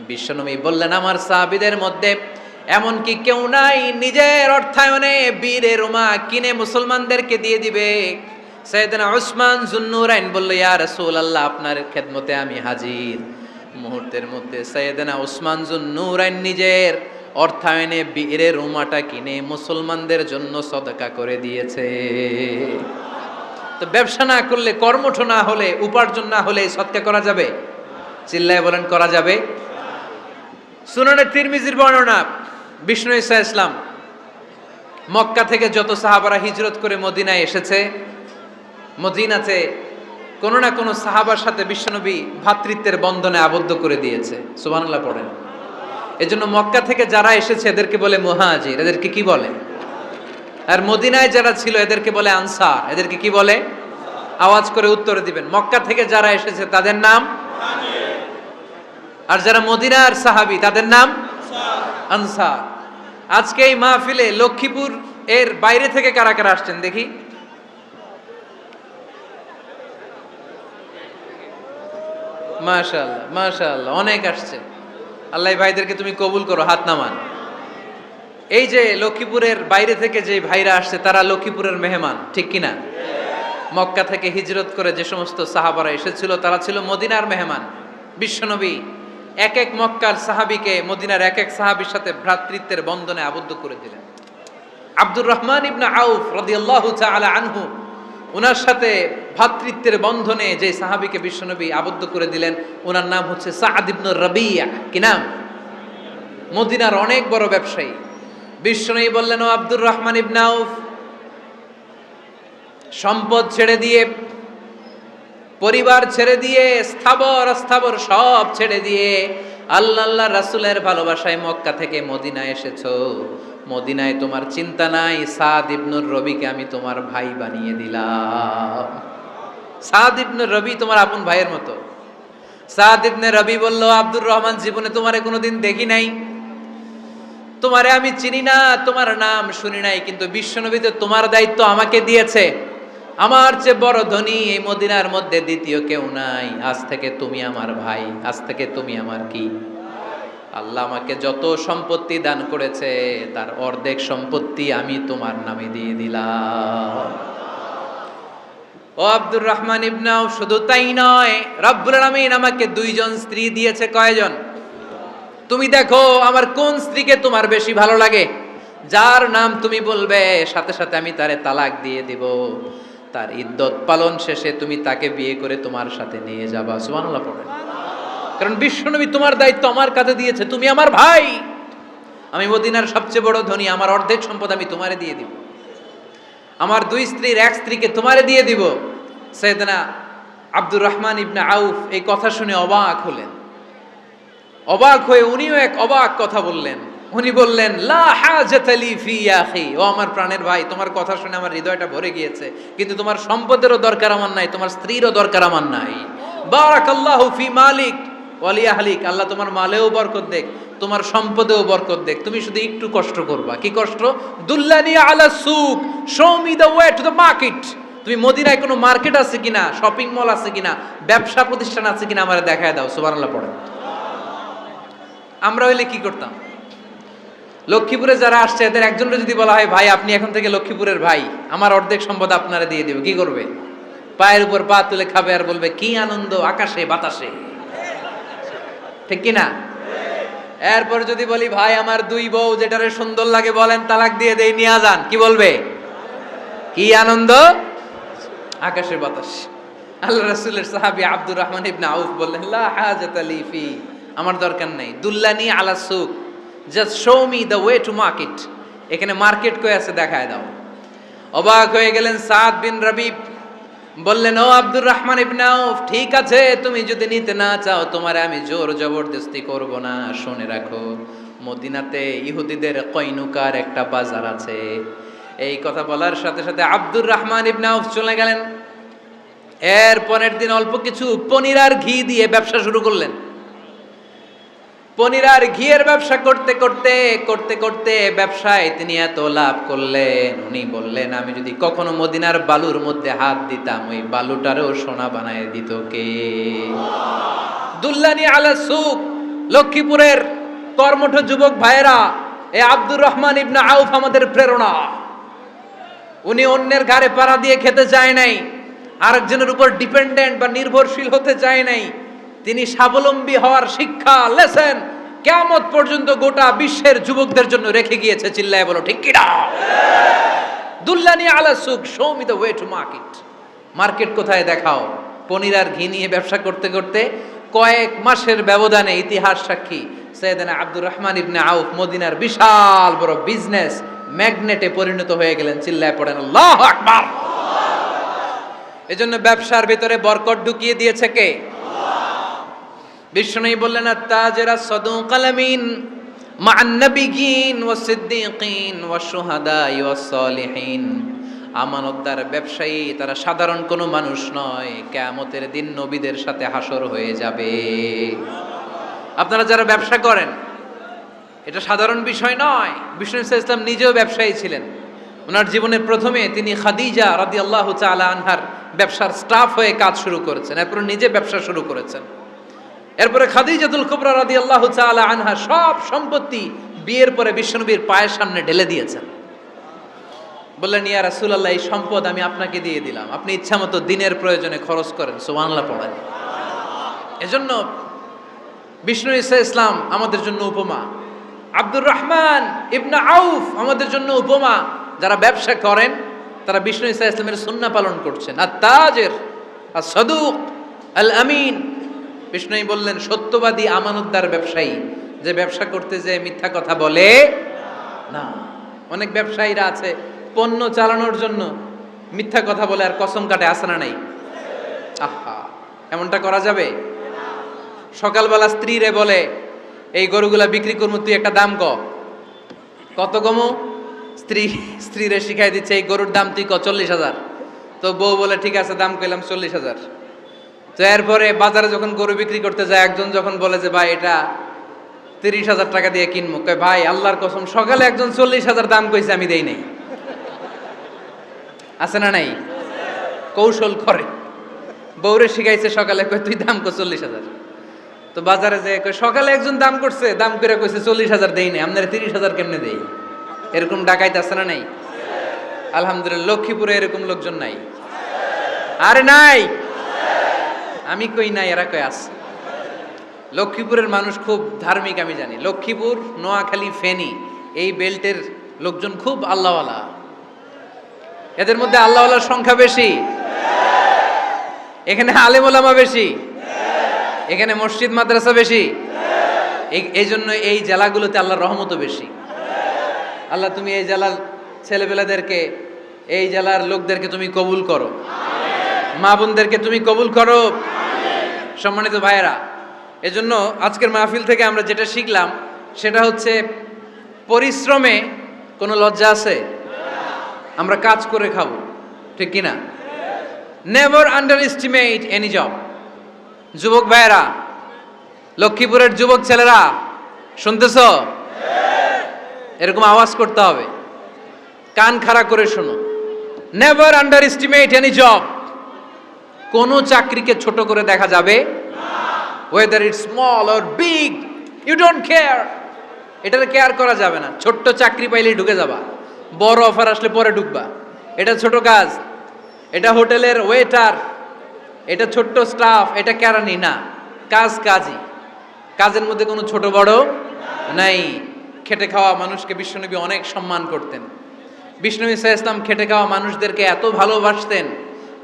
বিশ্বনবী বললেন, আমার সাহাবীদের মধ্যে এমন কি কেউ নাই নিজের অর্থায়নে বিইরে রুমা কিনে মুসলমানদেরকে দিয়ে দিবে? সাইয়েদনা উসমান যুন্নুরাইন বলল, ইয়া রাসূলুল্লাহ, আপনার খেদমতে আমি হাজির। মুহূর্তের মধ্যে সাইয়েদনা উসমান যুন্নুরাইন নিজের অর্থায়নে বিইরে রুমাটা কিনে মুসলমানদের জন্য সদকা করে দিয়েছে। তো ব্যবসা না করলে, কর্মঠ না হলে, উপার্জন না হলে সদকা করা যাবে? চিল্লায় বলেন, করা যাবে? সুনানে তিরমিজির বর্ণনা, বিষ্ণু ঈসা ইসলাম মক্কা থেকে যত সাহাবারা হিজরত করে মদিনায় এসেছে, মদিনাতে কোনো না কোনো সাহাবার সাথে বিশ্বনবী ভ্রাতৃত্বের বন্ধনে আবদ্ধ করে দিয়েছে। সুবহানাল্লাহ পড়েন। এজন্য মক্কা থেকে যারা এসেছে এদেরকে বলে মুহাজির, এদেরকে কি বলে? আর মদিনায় যারা ছিল এদেরকে বলে আনসার, এদেরকে কি বলে? আওয়াজ করে উত্তর দিবেন। মক্কা থেকে যারা এসেছে তাদের নাম মুহাজির, আর যারা মদিনার সাহাবী তাদের নাম আনসার। আজকে এই মাহফিলে লক্ষ্মীপুর এর বাইরে থেকে কারা কারা আসছেন দেখি? মাশাআল্লাহ, মাশাআল্লাহ, অনেক আসছে। আল্লাহ ভাইদেরকে তুমি কবুল করো, হাত নামান। এই যে লক্ষ্মীপুরের বাইরে থেকে যে ভাইরা আসছে তারা লক্ষ্মীপুরের মেহমান, ঠিক কিনা? মক্কা থেকে হিজরত করে যে সমস্ত সাহাবারা এসেছিল তারা ছিল মদিনার মেহমান। বিশ্বনবী এক এক মক্কার সাহাবীকে মদিনার এক এক সাহাবীর সাথে ভ্রাতৃত্বের বন্ধনে আবদ্ধ করে দিলেন। আব্দুর রহমান ইবনে আউফ রাদিয়াল্লাহু তাআলা আনহু, ওনার সাথে ভ্রাতৃত্বের বন্ধনে যে সাহাবীকে বিশ্বনবী আবদ্ধ করে দিলেন ওনার নাম হচ্ছে সাদ ইবনে রাবিয়া। কি নাম? মদিনার অনেক বড় ব্যবসায়ী। বিশ্বনবী বললেন, ও আব্দুর রহমান ইবনে আউফ, সম্পদ ছেড়ে দিয়ে, পরিবার ছেড়ে দিয়ে, স্থাবর সব ছেড়ে দিয়ে আল্লাহ রাসূলের ভালোবাসায় মক্কা থেকে মদিনায় এসেছো। মদিনায় তোমার চিন্তা নাই, সাদ ইবনুর রবিকে আমি তোমার ভাই বানিয়ে দিলাম। সাদ ইবনে রবি তোমার আপন ভাইয়ের মতো। সাদ ইবনে রবি বলল, আব্দুর রহমান, জীবনে তোমারে কোনোদিন দেখি নাই, তোমারে আমি চিনি না, তোমার নাম শুনি নাই, কিন্তু বিশ্বনবী তো তোমার দায়িত্ব আমাকে দিয়েছে। আমার চেয়ে বড় ধনী এই মদিনার মধ্যে দ্বিতীয় কেউ নাই। আজ থেকে তুমি আমার ভাই, আজ থেকে তুমি আমার কি? আল্লাহ আমাকে যত সম্পত্তি দান করেছে তার অর্ধেক সম্পত্তি আমি তোমার নামে দিয়ে দিলাম। ও আব্দুর রহমান ইবনে আউফ, শুধু তাই নয়, রব্বুল আলামিন আমাকে 2 জন স্ত্রী দিয়েছে। কয়জন? তুমি দেখো আমার কোন স্ত্রীকে তোমার বেশি ভালো লাগে, যার নাম তুমি বলবে সাথে সাথে আমি তারে তালাক দিয়ে দিব। তার ইদ্যত পালন শেষে তুমি তাকে বিয়ে করে তোমার সাথে নিয়ে যাবা। সুবহানাল্লাহ পড়েন। কারণ বিশ্বনবী তোমার দায়িত্ব আমার কাছে দিয়েছে, তুমি আমার ভাই, আমি মদিনার সবচেয়ে বড় ধনী, আমার অর্ধেক সম্পদ আমি তোমারে দিয়ে দিব, আমার 2 স্ত্রীর 1 স্ত্রীকে তোমারে দিয়ে দিব। সাইয়েদনা আব্দুর রহমান ইবনে আউফ এই কথা শুনে অবাক হলেন। অবাক হয়ে উনিও এক অবাক কথা বললেন। উনি বললেন, লা হাজাতা লি ফি ইয়া আখি, ও আমার প্রাণের ভাই, তোমার কথা শুনে আমার হৃদয়টা ভরে গিয়েছে, কিন্তু তোমার সম্পদেরও দরকার আমার নাই, তোমার স্ত্রীরও দরকার আমার নাই। বারাকাল্লাহু ফি মালিক ওয়া লি আহলিক, আল্লাহ তোমার মালেও বরকত দেখ, তোমার সম্পদেও বরকত দেখ, তুমি শুধু একটু কষ্ট করবা। কি কষ্ট? দুল্লানি আলা সুক, show me the way to the market. তুমি মদিনায় কোনো মার্কেট আছে কিনা, শপিং মল আছে কিনা, ব্যবসা প্রতিষ্ঠান আছে কিনা আমারে দেখায় দাও। সুবহানাল্লাহ পড়ে। আমরা হইলে কি করতাম? লক্ষ্মীপুরে যারা আসছে এদের একজনের যদি বলা হয়, ভাই আপনি এখন থেকে লক্ষ্মীপুরের ভাই, আমার অর্ধেক সম্পদ আপনারা দিয়ে দেব, কি করবে? পায়ের উপর পা তুলে খাবে আর বলবে কি আনন্দ আকাশে বাতাসে, ঠিক কিনা? এরপর যদি বলি ভাই আমার দুই বউ যেটারে সুন্দর লাগে বলেন তালাক দিয়ে দেই, নিয়ে যান, কি বলবে? কি আনন্দ আকাশে বাতাস। আল্লাহ রাসূলের সাহাবী আব্দুর রহমান ইবনে আউফ বললেন, লা হাজাতা লি ফি, আমার দরকার নাই। দুল্লানি আলা সুক, just show me the way to market. এখানে মার্কেট কই আছে দেখায় দাও। অবাক হয়ে গেলেন সাদ বিন রবি, বললেন ও আব্দুর রহমান ইবনে আউফ, ঠিক আছে তুমি যদি নিতে না চাও তোমারে আমি জোর জবরদস্তি করব না। শুনে রাখো, মদিনাতে ইহুদিদের কয়নুকার একটা বাজার আছে। এই কথা বলার সাথে সাথে আব্দুর রহমান ইবনে আউফ চলে গেলেন। এর পরের দিন অল্প কিছু পনির আর ঘি দিয়ে ব্যবসা শুরু করলেন। পনির আর ঘিয়ের ব্যবসা করতে করতে করতে করতে ব্যবসায় তিনি এত লাভ করলেন, উনি বললেন আমি যদি কখনো মদিনার বালুর মধ্যে হাত দিতাম ওই বালুটারও সোনা বানায় দিত কে? দুল্লানি আলা সুক। লক্ষ্মীপুরের কর্মঠ যুবক ভাইয়েরা, এই আব্দুর রহমান ইবনে আউফ আমাদের প্রেরণা। উনি অন্যের ঘাড়ে পাড়া দিয়ে খেতে চায় নাই, আরেকজনের উপর ডিপেন্ডেন্ট বা নির্ভরশীল হতে চায় নাই। তিনি স্বাবলম্বী হওয়ার শিক্ষা লেসেন কিয়ামত পর্যন্ত গোটা বিশ্বের যুবকদের জন্য রেখে গিয়েছে। চিল্লায় বলো ঠিক কিনা? দুল্লানি আলা সুক, show me the way to market. Market কোথায় দেখাও। পনির আর ঘি নিয়ে ব্যবসা করতে করতে কয়েক মাসের ব্যবধানে ইতিহাস সাক্ষী সাইয়েদনা আব্দুর রহমান ইবনে আউফ মদিনার বিশাল বড় বিজনেস ম্যাগনেটে পরিণত হয়ে গেলেন। চিল্লায় পড়েন আল্লাহু আকবার। এজন্য ব্যবসার ভিতরে বরকত ঢুকিয়ে দিয়েছে কে? বিষ্ণু বললেন আত-তাজিরা সাদুকাল আমিন মা'আন নাবিয়্যিন ওয়াস সিদ্দীকিন ওয়াস শুহাদাই ওয়াস সালিহিন। আমানতদার ব্যবসায়ী তারা সাধারণ কোনো মানুষ নয়, কিয়ামতের দিন নবীদের সাথে হাসর হয়ে যাবে। আপনারা যারা ব্যবসা করেন এটা সাধারণ বিষয় নয়। বিষ্ণু ইসলাম নিজেও ব্যবসায়ী ছিলেন। ওনার জীবনের প্রথমে তিনি খাদিজা রাদিয়াল্লাহু তাআলা আনহার ব্যবসার স্টাফ হয়ে কাজ শুরু করেছেন, এরপর নিজে ব্যবসা শুরু করেছেন। এরপরে খাদিজাতুল কুবরা রাদিয়াল্লাহু তাআলা আনহা সব সম্পত্তি বিয়ের পরে বিশ্বনবীর পায়ের সামনে ঢেলে দিয়েছেন। বললেন ইয়া রাসূলুল্লাহ, এই সম্পদ আমি আপনাকে দিয়ে দিলাম, আপনি ইচ্ছামতো দিনের প্রয়োজনে খরচ করেন। সুবহানাল্লাহ পড়েন। এজন্য বিষ্ণু ইসলাম আমাদের জন্য উপমা, আব্দুর রহমান ইবনে আউফ আমাদের জন্য উপমা। যারা ব্যবসা করেন তারা বিষ্ণু ইসলামের সুন্নাহ পালন করছেন। আত-তাজির আস-সাদুক আল আমিন। বিষ্ণুই বললেন সত্যবাদী আমানতদার ব্যবসায়ী, যে ব্যবসা করতে যে মিথ্যা কথা বলে না। অনেক ব্যবসায়ীরা আছে পণ্য চালানোর জন্য মিথ্যা কথা বলে আর কসম কাটে, আছে না নাই? আহা, এমনটা করা যাবে? সকালবেলা স্ত্রীরে বলে এই গরুগুলা বিক্রি করবো, তুই একটা দাম কত কমু? স্ত্রীরে শিখাই দিচ্ছে এই গরুর দাম তুই 40,000। তো বউ বলে ঠিক আছে দাম কইলাম 40,000। তো এরপরে বাজারে যখন গরু বিক্রি করতে যায় একজন যখন বলে যে ভাই এটা 30,000 টাকা দিয়ে কিনবো, কয় ভাই আল্লাহর কসম সকালে একজন 40,000 দাম কইছে আমি দেই নাই। আছে না নাই? কৌশল করে। বউরে শিখাইছে সকালে, কয় তুই দাম কর 40,000। তো বাজারে যে কয় সকালে একজন দাম করছে, দাম করে কইছে 40,000 দেই নাই, আপনারা 30,000 কেমনে দেই? এরকম ডাকাইত আছে না নাই? আলহামদুলিল্লাহ লক্ষ্মীপুরে এরকম লোকজন নাই। আরে নাই, আমি কই নাই, এরা কই আছে। লক্ষ্মীপুরের মানুষ খুব ধার্মিক আমি জানি। লক্ষ্মীপুর, নোয়াখালী, ফেনী এই বেল্টের লোকজন খুব আল্লাহওয়ালা। এদের মধ্যে আল্লাহওয়ালার সংখ্যা বেশি, এখানে আলেম ওলামা বেশি, এখানে মসজিদ মাদ্রাসা বেশি। এই জন্য এই জেলাগুলোতে আল্লাহর রহমতও বেশি। আল্লাহ তুমি এই জেলার ছেলেপেলাদেরকে, এই জেলার লোকদেরকে তুমি কবুল করো, মা বোনদেরকে তুমি কবুল করো। সম্মানিত ভাইয়েরা, এজন্য আজকের মাহফিল থেকে আমরা যেটা শিখলাম সেটা হচ্ছে পরিশ্রমে কোনো লজ্জা আছে? আমরা কাজ করে খাবো, ঠিক কিনা? Never underestimate any job. যুবক ভাইয়েরা, লক্ষ্মীপুরের যুবক ছেলেরা, শুনতেছ? এরকম আওয়াজ করতে হবে, কান খাড়া করে শোনো। Never underestimate any job. কোন চাকরিকে ছোট করে দেখা যাবে whether it's small or big, you don't care. এটার কেয়ার করা যাবে না। ছোট্ট চাকরি পাইলেই ঢুকে যাবা, বড় অফার আসলে পরে ঢুকবা। এটা ছোট কাজ, এটা হোটেলের ওয়েটার, এটা ছোট্ট স্টাফ, এটা কেরানি না। কাজ কাজই, কাজের মধ্যে কোনো ছোট বড় নাই। খেটে খাওয়া মানুষকে বিশ্বনবী অনেক সম্মান করতেন। বিশ্বনবী সাল্লাল্লাহু আলাইহি ওয়াসাল্লাম খেটে খাওয়া মানুষদেরকে এত ভালোবাসতেন,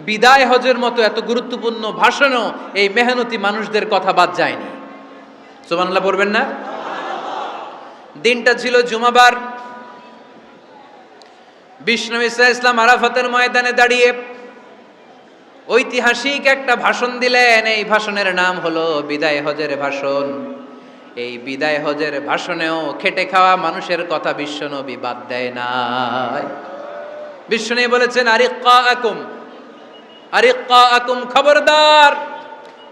বিদায় হজের মতো এত গুরুত্বপূর্ণ ভাষণও এই মেহনতি মানুষদের কথা বাদ যায়নি। সুবহানাল্লাহ পড়বেন না? দিনটা ছিল জুমাবার। বিশ্বনবী সাল্লাল্লাহু আলাইহি ওয়াসাল্লাম আরাফাতের ময়দানে দাঁড়িয়ে ঐতিহাসিক একটা ভাষণ দিলেন। এই ভাষণের নাম হলো বিদায় হজের ভাষণ। এই বিদায় হজের ভাষণেও খেটে খাওয়া মানুষের কথা বিশ্বনবী বাদ দেয় নাই। বিশ্বনবী বলেছেন, আরিক্কাকুম আরিক্কাকুম, খবরদার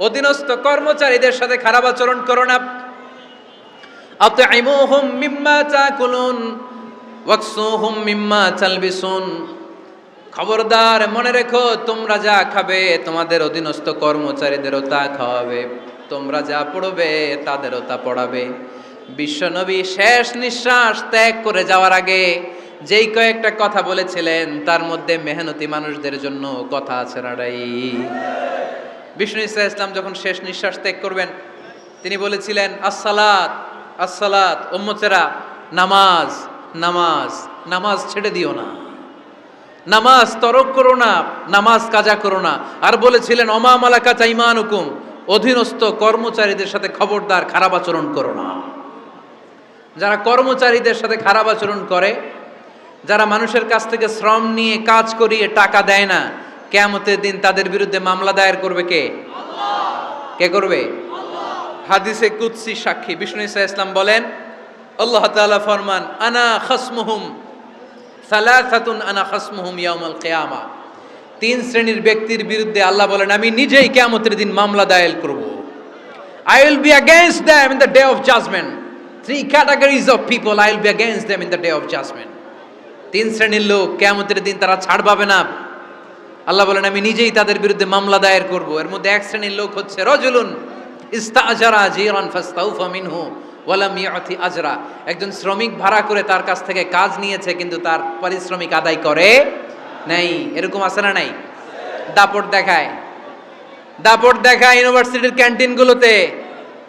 অধীনস্থ কর্মচারীদের সাথে খারাপ আচরণ করো না। আতঈমুহুম মিম্মা তাকুলুন ওয়াকসুহুম মিম্মা তালবিসুন, খবরদার মনে রেখো, তোমরা যা খাবে তোমাদের অধীনস্থ কর্মচারীদেরও তা খাওয়াবে, তোমরা যা পড়বে তাদেরও তা পড়াবে। বিশ্বনবী শেষ নিঃশ্বাস ত্যাগ করে যাওয়ার আগে যেই কয়েকটা কথা বলেছিলেন তার মধ্যে মেহনতি মানুষদের জন্য কথা আছে নাড়াই। বিষ্ণু ইসা ইসলাম যখন শেষ নিঃশ্বাস ত্যাগ করবেন তিনি বলেছিলেন, আসসালাত আসসালাত, উম্মতেরা নামাজ নামাজ, নামাজ ছেড়ে দিও না, নামাজ তরক করো না, নামাজ কাজা করো না। আর বলেছিলেন, অমা মালাকাত আইমানুকুম, অধীনস্থ কর্মচারীদের সাথে খবরদার খারাপ আচরণ করো না। যারা কর্মচারীদের সাথে খারাপ আচরণ করে, যারা মানুষের কাছ থেকে শ্রম নিয়ে কাজ করিয়ে টাকা দেয় না, কিয়ামতের দিন তাদের বিরুদ্ধে মামলা দায়ের করবে কে? কে করবে? হাদিসে কুদসি সাক্ষী বিষ্ণু ইসা ইসলাম বলেন, আল্লাহ তাআলা ফরমান, আনা খাসমুহুম সালাসাতুন আনা খাসমুহুম ইয়াউমাল কিয়ামা। তিন শ্রেণীর ব্যক্তির বিরুদ্ধে আল্লাহ বলেন, আমি নিজেই কিয়ামতের দিন মামলা দায়ের করব। I will be against them in the day of judgment. Three categories of people, I will be against them in the day of judgment. তিন শ্রেণীর লোক কিয়ামতের দিন তারা ছাড় পাবে না। আল্লাহ বলেন, আমি নিজেই তাদের বিরুদ্ধে মামলা দায়ের করব। এর মধ্যে এক শ্রেণীর লোক হচ্ছে রাজুলুন ইস্তাআজারা জিরান ফাস্তাউফা মিনহু ওয়া লাম ইয়াতি আজরা। একজন শ্রমিক ভাড়া করে তার কাছ থেকে কাজ নিয়েছে কিন্তু তার পারিশ্রমিক আদায় করে নাই। এরকম আছে না নাই? দাপট দেখায়, দাপট দেখায় ইউনিভার্সিটির ক্যান্টিনগুলোতে।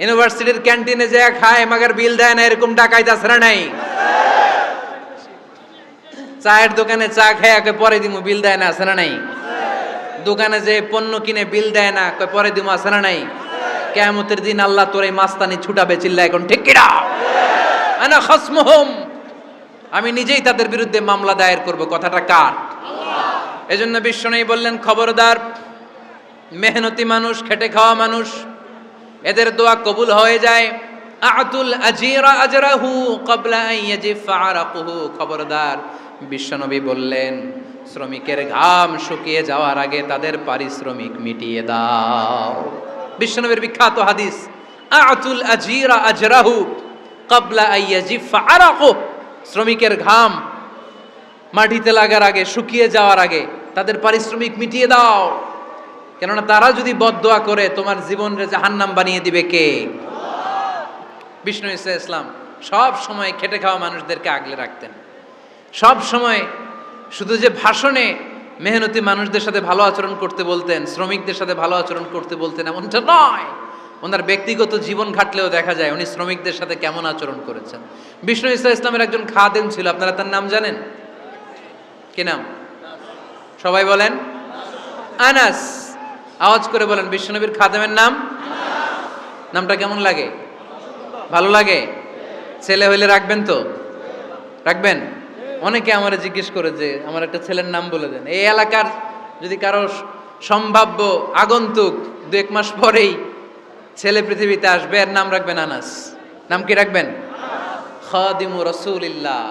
ইউনিভার্সিটির ক্যান্টিনে যে খায় মাগার বিল দেয় না, এরকম ডাকাইত আছে না নাই? চায়ের দোকানে চা খায় কয় পরে দিমু, বিল দেয় না, আছে না নাই? দোকানে যে পণ্য কিনে বিল দেয় না, কয় পরে দিমু, আছে না নাই? কিয়ামতের দিন আল্লাহ তোর এই মাস্তানি ছুটাবে, চিল্লা এখন ঠিক কিনা? আনা খাসমুহুম, আমি নিজেই তাদের বিরুদ্ধে মামলা দায়ের করব। কথাটা কার? এজন্য বিশ্বনবী বললেন, খবরদার মেহনতি মানুষ, খেটে খাওয়া মানুষ, এদের দোয়া কবুল হয়ে যায়। আতুল আজিরা আজরাহু ক্বাবলা আন ইয়াজিফা আরাকুহু, খবরদার বিশ্বনবী বললেন, শ্রমিকের ঘাম শুকিয়ে যাওয়ার আগে তাদের পারিশ্রমিক মিটিয়ে দাও। বিশ্বনবীর বিখ্যাত হাদিস, আতুল আজিরা আজরাহু ক্বাবলা আন ইয়াজিফা আরাকুহু, শ্রমিকের ঘাম মাটিতে লাগার আগে, শুকিয়ে যাওয়ার আগে তাদের পারিশ্রমিক মিটিয়ে দাও। কেননা তারা যদি বদদোয়া করে তোমার জীবনকে জাহান্নাম বানিয়ে দিবে কে? বিষ্ণু ইসা ইসলাম সব সময় খেটে খাওয়া মানুষদেরকে আগলে রাখতেন। সব সময় শুধু যে ভাষণে মেহনতি মানুষদের সাথে ভালো আচরণ করতে বলতেন, শ্রমিকদের সাথে ভালো আচরণ করতে বলতেন এমনটা নয়, ওনার ব্যক্তিগত জীবন ঘাটলেও দেখা যায় উনি শ্রমিকদের সাথে কেমন আচরণ করেছেন। বিষ্ণু ইসা ইসলামের একজন খাদেম ছিল, আপনারা তার নাম জানেন? কি নাম? সবাই বলেন আনাস। আওয়াজ করে বলেন, বিশ্বনবীর খাদেমের নাম? নামটা কেমন লাগে? ভালো লাগে? ছেলে হইলে রাখবেন তো? রাখবেন? অনেকে আমারে জিজ্ঞেস করে যে আমার একটা ছেলের নাম বলে দেন। এই এলাকার যদি কারো সম্ভাব্য আগন্তুক 2-1 মাস পরেই ছেলে পৃথিবীতে আসবে, এর নাম রাখবেন আনাস। নাম কি রাখবেন? খাদিমু রাসূলিল্লাহ,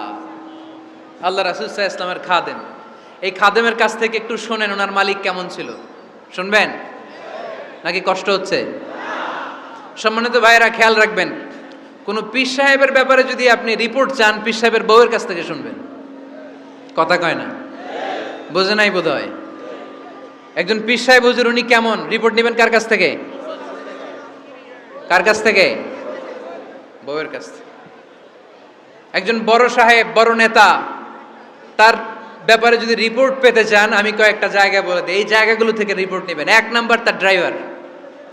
আল্লাহ রাসূল সাল্লাল্লাহু আলাইহি ওয়াসাল্লামের খাদেম। এই খাদেমের কাছ থেকে একটু শোনেন ওনার মালিক কেমন ছিল। শুনবেন নাকি কষ্ট হচ্ছে? সম্মানিত ভাইয়েরা খেয়াল রাখবেন, কোন পীর সাহেবের ব্যাপারে যদি আপনি রিপোর্ট চান, পীর সাহেবের বউয়ের কাছ থেকে শুনবেন। কথা কয় না, বোঝে নাই বোধ হয়। একজন পীর সাহেব হুজুর উনি কেমন, রিপোর্ট নেবেন কার কাছ থেকে? কার কাছ থেকে? বউয়ের কাছ থেকে। একজন বড় সাহেব, বড় নেতা, তার ব্যাপারে যদি রিপোর্ট পেতে চান, আমি কয়েকটা জায়গা বলে দিই, এই জায়গাগুলো থেকে রিপোর্ট নেবেন। 1 নাম্বার তার ড্রাইভার,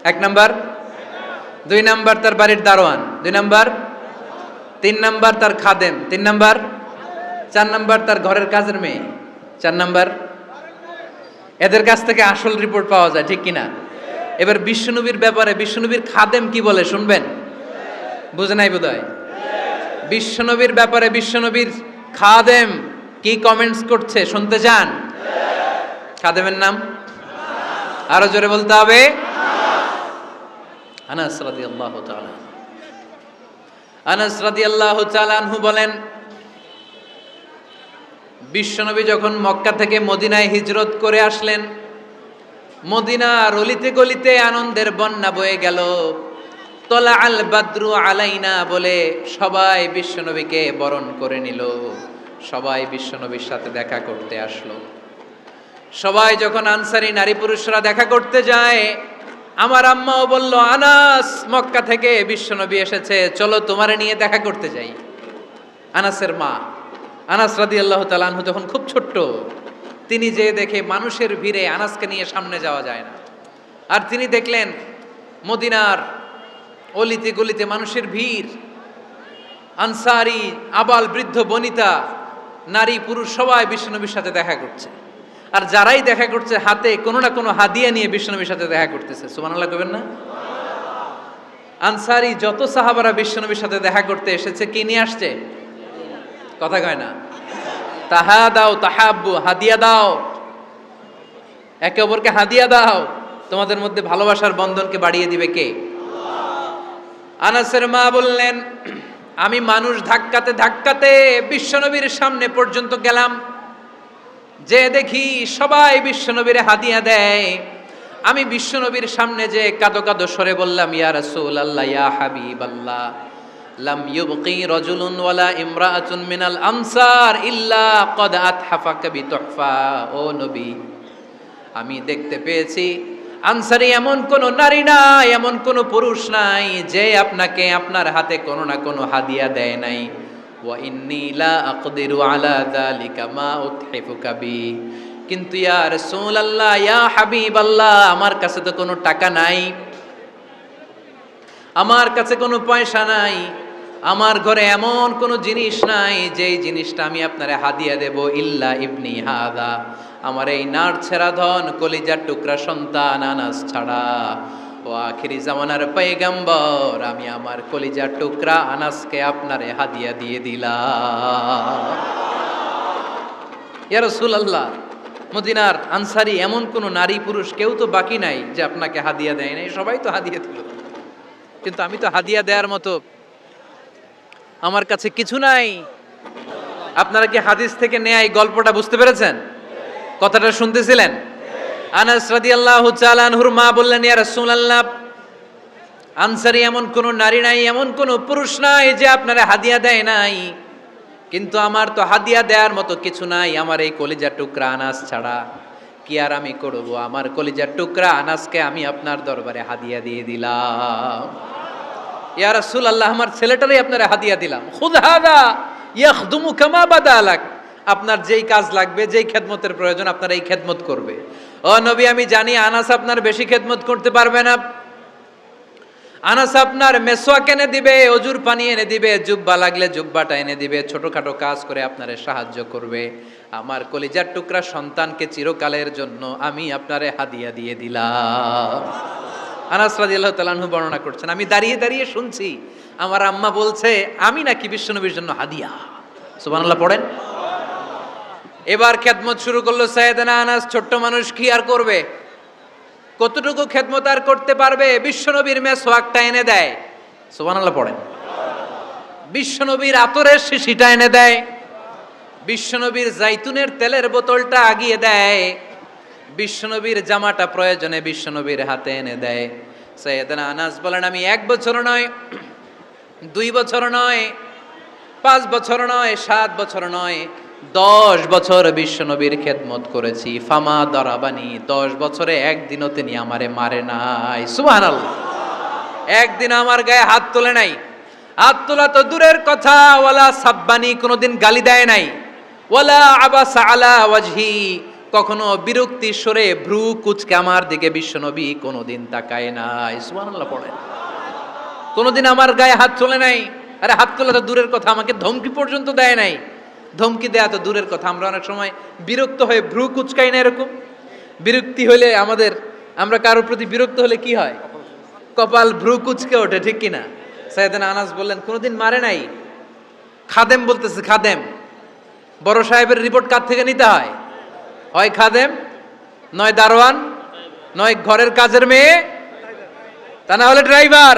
1 নাম্বার। 2 নাম্বার তার বাড়ির দারোয়ান, 2 নাম্বার। 3 নাম্বার তার খাদেম, 3 নাম্বার। 4 নাম্বার তার ঘরের কাজের মেয়ে, 4 নাম্বার। এদের কাছ থেকে আসল রিপোর্ট পাওয়া যায়, ঠিক কিনা? এবার বিশ্বনবীর ব্যাপারে বিশ্বনবীর খাদেম কি বলে শুনবেন? বুঝে নাই বোধহয়। বিশ্বনবীর ব্যাপারে বিশ্বনবীর খাদেম কি কমেন্টস করছে শুনতে চান? খাদেমের নাম আরো জোরে বলতে হবে। আনাস রাদিয়াল্লাহু তাআলা, আনাস রাদিয়াল্লাহু তাআলা আনহু বলেন, বিশ্বনবী যখন মক্কা থেকে মদিনায় হিজরত করে আসলেন, মদিনার অলিতে গলিতে আনন্দের বন্যা বয়ে গেল। তলা আল বাদরু আলাইনা বলে সবাই বিশ্বনবীকে বরণ করে নিল, সবাই বিশ্বনবীর সাথে দেখা করতে আসলো। সবাই যখন আনসারী নারী পুরুষরা দেখা করতে যায়, আমার আম্মাও বলল, আনাস, মক্কা থেকে বিশ্বনবী এসেছে, চলো তোমারে নিয়ে দেখা করতে যাই। আনাসের মা আনাস রাদিয়াল্লাহু তাআলা আনহু তখন খুব ছোট্ট, তিনি যে দেখে মানুষের ভিড়ে আনাসকে নিয়ে সামনে যাওয়া যায় না। আর তিনি দেখলেন মদিনার অলিতে গলিতে মানুষের ভিড়, আনসারী, আবাল বৃদ্ধ বনিতা, নারী পুরুষ সবাই বিশ্বনবীর সাথে দেখা করছে। আর যারাই দেখা করছে হাতে কোনো না কোনো হাদিয়া নিয়ে বিশ্বনবীর সাথে দেখা করতেছে। সুবহানাল্লাহ কইবেন না? আনসারী যত সাহাবারা বিশ্বনবীর সাথে দেখা করতে এসেছে, কি নিয়ে আসছে? কথা কয় না। তাহাদাও তাহাব্বু, হাদিয়া দাও, একে অপরকে হাদিয়া দাও, তোমাদের মধ্যে ভালোবাসার বন্ধনকে বাড়িয়ে দিবে কে? আনাসের মা বললেন, আমি মানুষ ধাক্কাতে ধাক্কাতে বিশ্বনবীর সামনে পর্যন্ত গেলাম, যে দেখি সবাই বিশ্বনবীর হাদিয়া দেয়। আমি বিশ্বনবীর সামনে যে কাঁদো কাঁদো সরে বললাম, ইয়া রাসূলুল্লাহ, ইয়া হাবিবাল্লাহ, লাম ইউবকি রাজুলুন ওয়ালা ইমরাআতুন মিনাল আনসার ইল্লা ক্বাদ আতহাফাকা বিতুহফা। ও নবী, আমি দেখতে পেয়েছি আনসারী এমন কোন নারী নাই, এমন কোন পুরুষ নাই যে আপনাকে আপনার হাতে কোনো না কোনো হাদিয়া দেয় নাই। ওয়া ইন্নী লা আকদিরু আলা যালিকা মা উতহিফুকা বি। কিন্তু ইয়া রাসূলুল্লাহ, ইয়া হাবিবাল্লাহ, আমার কাছে তো কোনো টাকা নাই, আমার কাছে কোনো পয়সা নাই, আমার ঘরে এমন কোনো জিনিস নাই যেই জিনিসটা আমি আপনারে হাদিয়া দেব, ইল্লা ইবনি হাদা, আমার এই নার ছেঁড়া ধন কলিজার টুকরা সন্তান আনাস ছাড়া। ও আখিরি জামানার পয়গম্বর, আমি আমার কলিজার টুকরা আনাসকে আপনারে হাদিয়া দিয়ে দিলাম। ইয়া রাসূলুল্লাহ, মদিনার আনসারী এমন কোন নারী পুরুষ কেউ তো বাকি নাই যে আপনাকে হাদিয়া দেয় নাই, সবাই তো হাদিয়া দিল, কিন্তু আমি তো হাদিয়া দেওয়ার মতো আমার কাছে কিছু নাই। আপনারা কি হাদিস থেকে নেয়া এই গল্পটা বুঝতে পেরেছেন? কথাটা শুনতেছিলেন? আনাস রাদিয়াল্লাহু তাআলা আনহুর মা বললেন, ইয়া রাসূলুল্লাহ, আনসারী এমন কোন নারী নাই, এমন কোন পুরুষ নাই যে আপনারা হাদিয়া দেয় নাই, কিন্তু আমার তো হাদিয়া দেওয়ার মতো কিছু নাই আমার এই কলিজার টুকরা আনাস ছাড়া। কি আর আমি করব, আমার কলিজার টুকরা আনাসকে আমি আপনার দরবারে হাদিয়া দিয়ে দিলাম। ইয়া রাসূলুল্লাহ, আমার ছেলেটারই আপনারা হাদিয়া দিলাম। খুদ হাদা ইয়াখদুমু কামা বাদালাক, আপনার যেই কাজ লাগবে, যেই খেদমতের প্রয়োজন আপনার এই খেদমত করবে। ও নবী, আমি জানি আনাস আপনার বেশি খেদমত করতে পারবে না, আনাস আপনার মেসওয়াক এনে দিবে, অজুর পানি এনে দিবে, জুব্বা লাগলে জুব্বাটা এনে দিবে, ছোটখাটো কাজ করে আপনারে সাহায্য করবে। আমার কলিজার টুকরা সন্তানকে চিরকালের জন্য আমি আপনারে হাদিয়া দিয়ে দিলাম। আনাস রাদিয়াল্লাহু তাআলা আনহু বর্ণনা করছেন, আমি দাঁড়িয়ে দাঁড়িয়ে শুনছি আমার আম্মা বলছে আমি নাকি বিশ্বনবীর জন্য হাদিয়া। সুবহানাল্লাহ পড়েন। এবার খেদমত শুরু করলো সাইয়েদনা আনাস। ছোট্ট মানুষ কি আর করবে, কতটুকু খেদমত আর করতে পারবে? বিশ্বনবীর মেসওয়াকটা এনে দেয়। সুবহানাল্লাহ পড়েন। বিশ্বনবীর আতরের শিশিটা এনে দেয়, বিশ্বনবীর জাইতুনের তেলের বোতলটা আগিয়ে দেয়, বিশ্বনবীর জামাটা প্রয়োজনে বিশ্বনবীর হাতে এনে দেয়। সাইয়েদনা আনাস বলেন, আমি 1 বছর নয় 2 বছর নয়, 5 বছর নয়, 7 বছর নয়, 10 বছর বিশ্বনবীর খেদমত করেছি। ফামা দরাবানি, 10 বছরে একদিনও তিনি আমারে মারে নাই। সুবহানাল্লাহ। একদিন আমার গায়ে হাত তোলে নাই। হাত তোলা তো দূরের কথা, ওয়ালা সাব্বানি, কোনোদিন গালি দেয় নাই। ওয়ালা আবাসা আলা ওয়াজহি, কখনো বিরক্তির স্বরে ভ্রু কুঁচকে আমার দিকে বিশ্বনবী কোনোদিন তাকায় নাই। সুবহানাল্লাহ পড়েন। কোনোদিন আমার গায়ে হাত তোলে নাই। আরে হাত তোলা তো দূরের কথা, আমাকে ধমকি পর্যন্ত দেয় নাই। ধমকি দেয়া তো দূরের কথা, আমরা অনেক সময় বিরক্ত হয়ে ভ্রু কুঁচকাই না। এরকম বিরক্তি হলে আমরা কারোর প্রতি বিরক্ত হলে কি হয়? কপাল ভ্রু কুঁচকে ওঠে, ঠিক কিনা? সাইয়েদনা আনাস বললেন কোনোদিন মারে নাই। খাদেম বলতেছে, খাদেম। বড় সাহেবের রিপোর্ট কার থেকে নিতে হয়? হয় খাদেম, নয় দারোয়ান, নয় ঘরের কাজের মেয়ে, তা না হলে ড্রাইভার।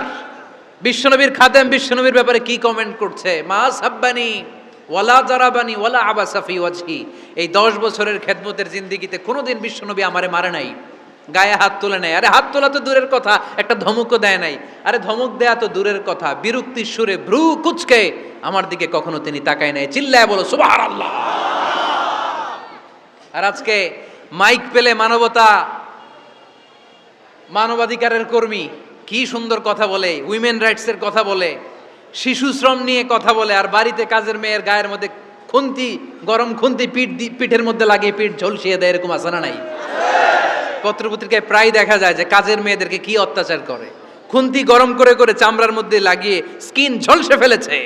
বিশ্বনবীর খাদেম বিশ্বনবীর ব্যাপারে কি কমেন্ট করছে? মা সাব্বানি ওয়ালা জারাবানি ওয়ালা আবাসা ফি ওয়াজহি। এই 10 বছরের খেদমতের জিন্দেগিতে কোনোদিন বিশ্বনবী আমারে মারে নাই, গায়ে হাত তোলে নাই। আরে হাত তোলা তো দূরের কথা, একটা ধমকও দেয় নাই। আরে ধমক দেয়া তো দূরের কথা, বিরক্তির সুরে ভ্রু কুঁচকে আমার দিকে কখনো তিনি তাকায় নাই। চিল্লায় বলো সুবহানাল্লাহ। আর আজকে মাইক পেলে মানবাধিকারের কর্মী কি সুন্দর কথা বলে, উইমেন রাইটসের কথা বলে, শিশু শ্রম নিয়ে কথা বলে, আর বাড়িতে কাজের মেয়ের গায়ের মধ্যে খুন্তি, গরম খুন্তি পিঠের মধ্যে লাগিয়ে পিঠ ঝলসিয়ে দেয়। এরকম আছে না নাই? পত্রপত্রিকায় প্রায় দেখা যায় যে কাজের মেয়েদেরকে কি অত্যাচার করে। খুন্তি গরম করে করে চামড়ার মধ্যে লাগিয়ে স্কিন ঝলসে ফেলেছে,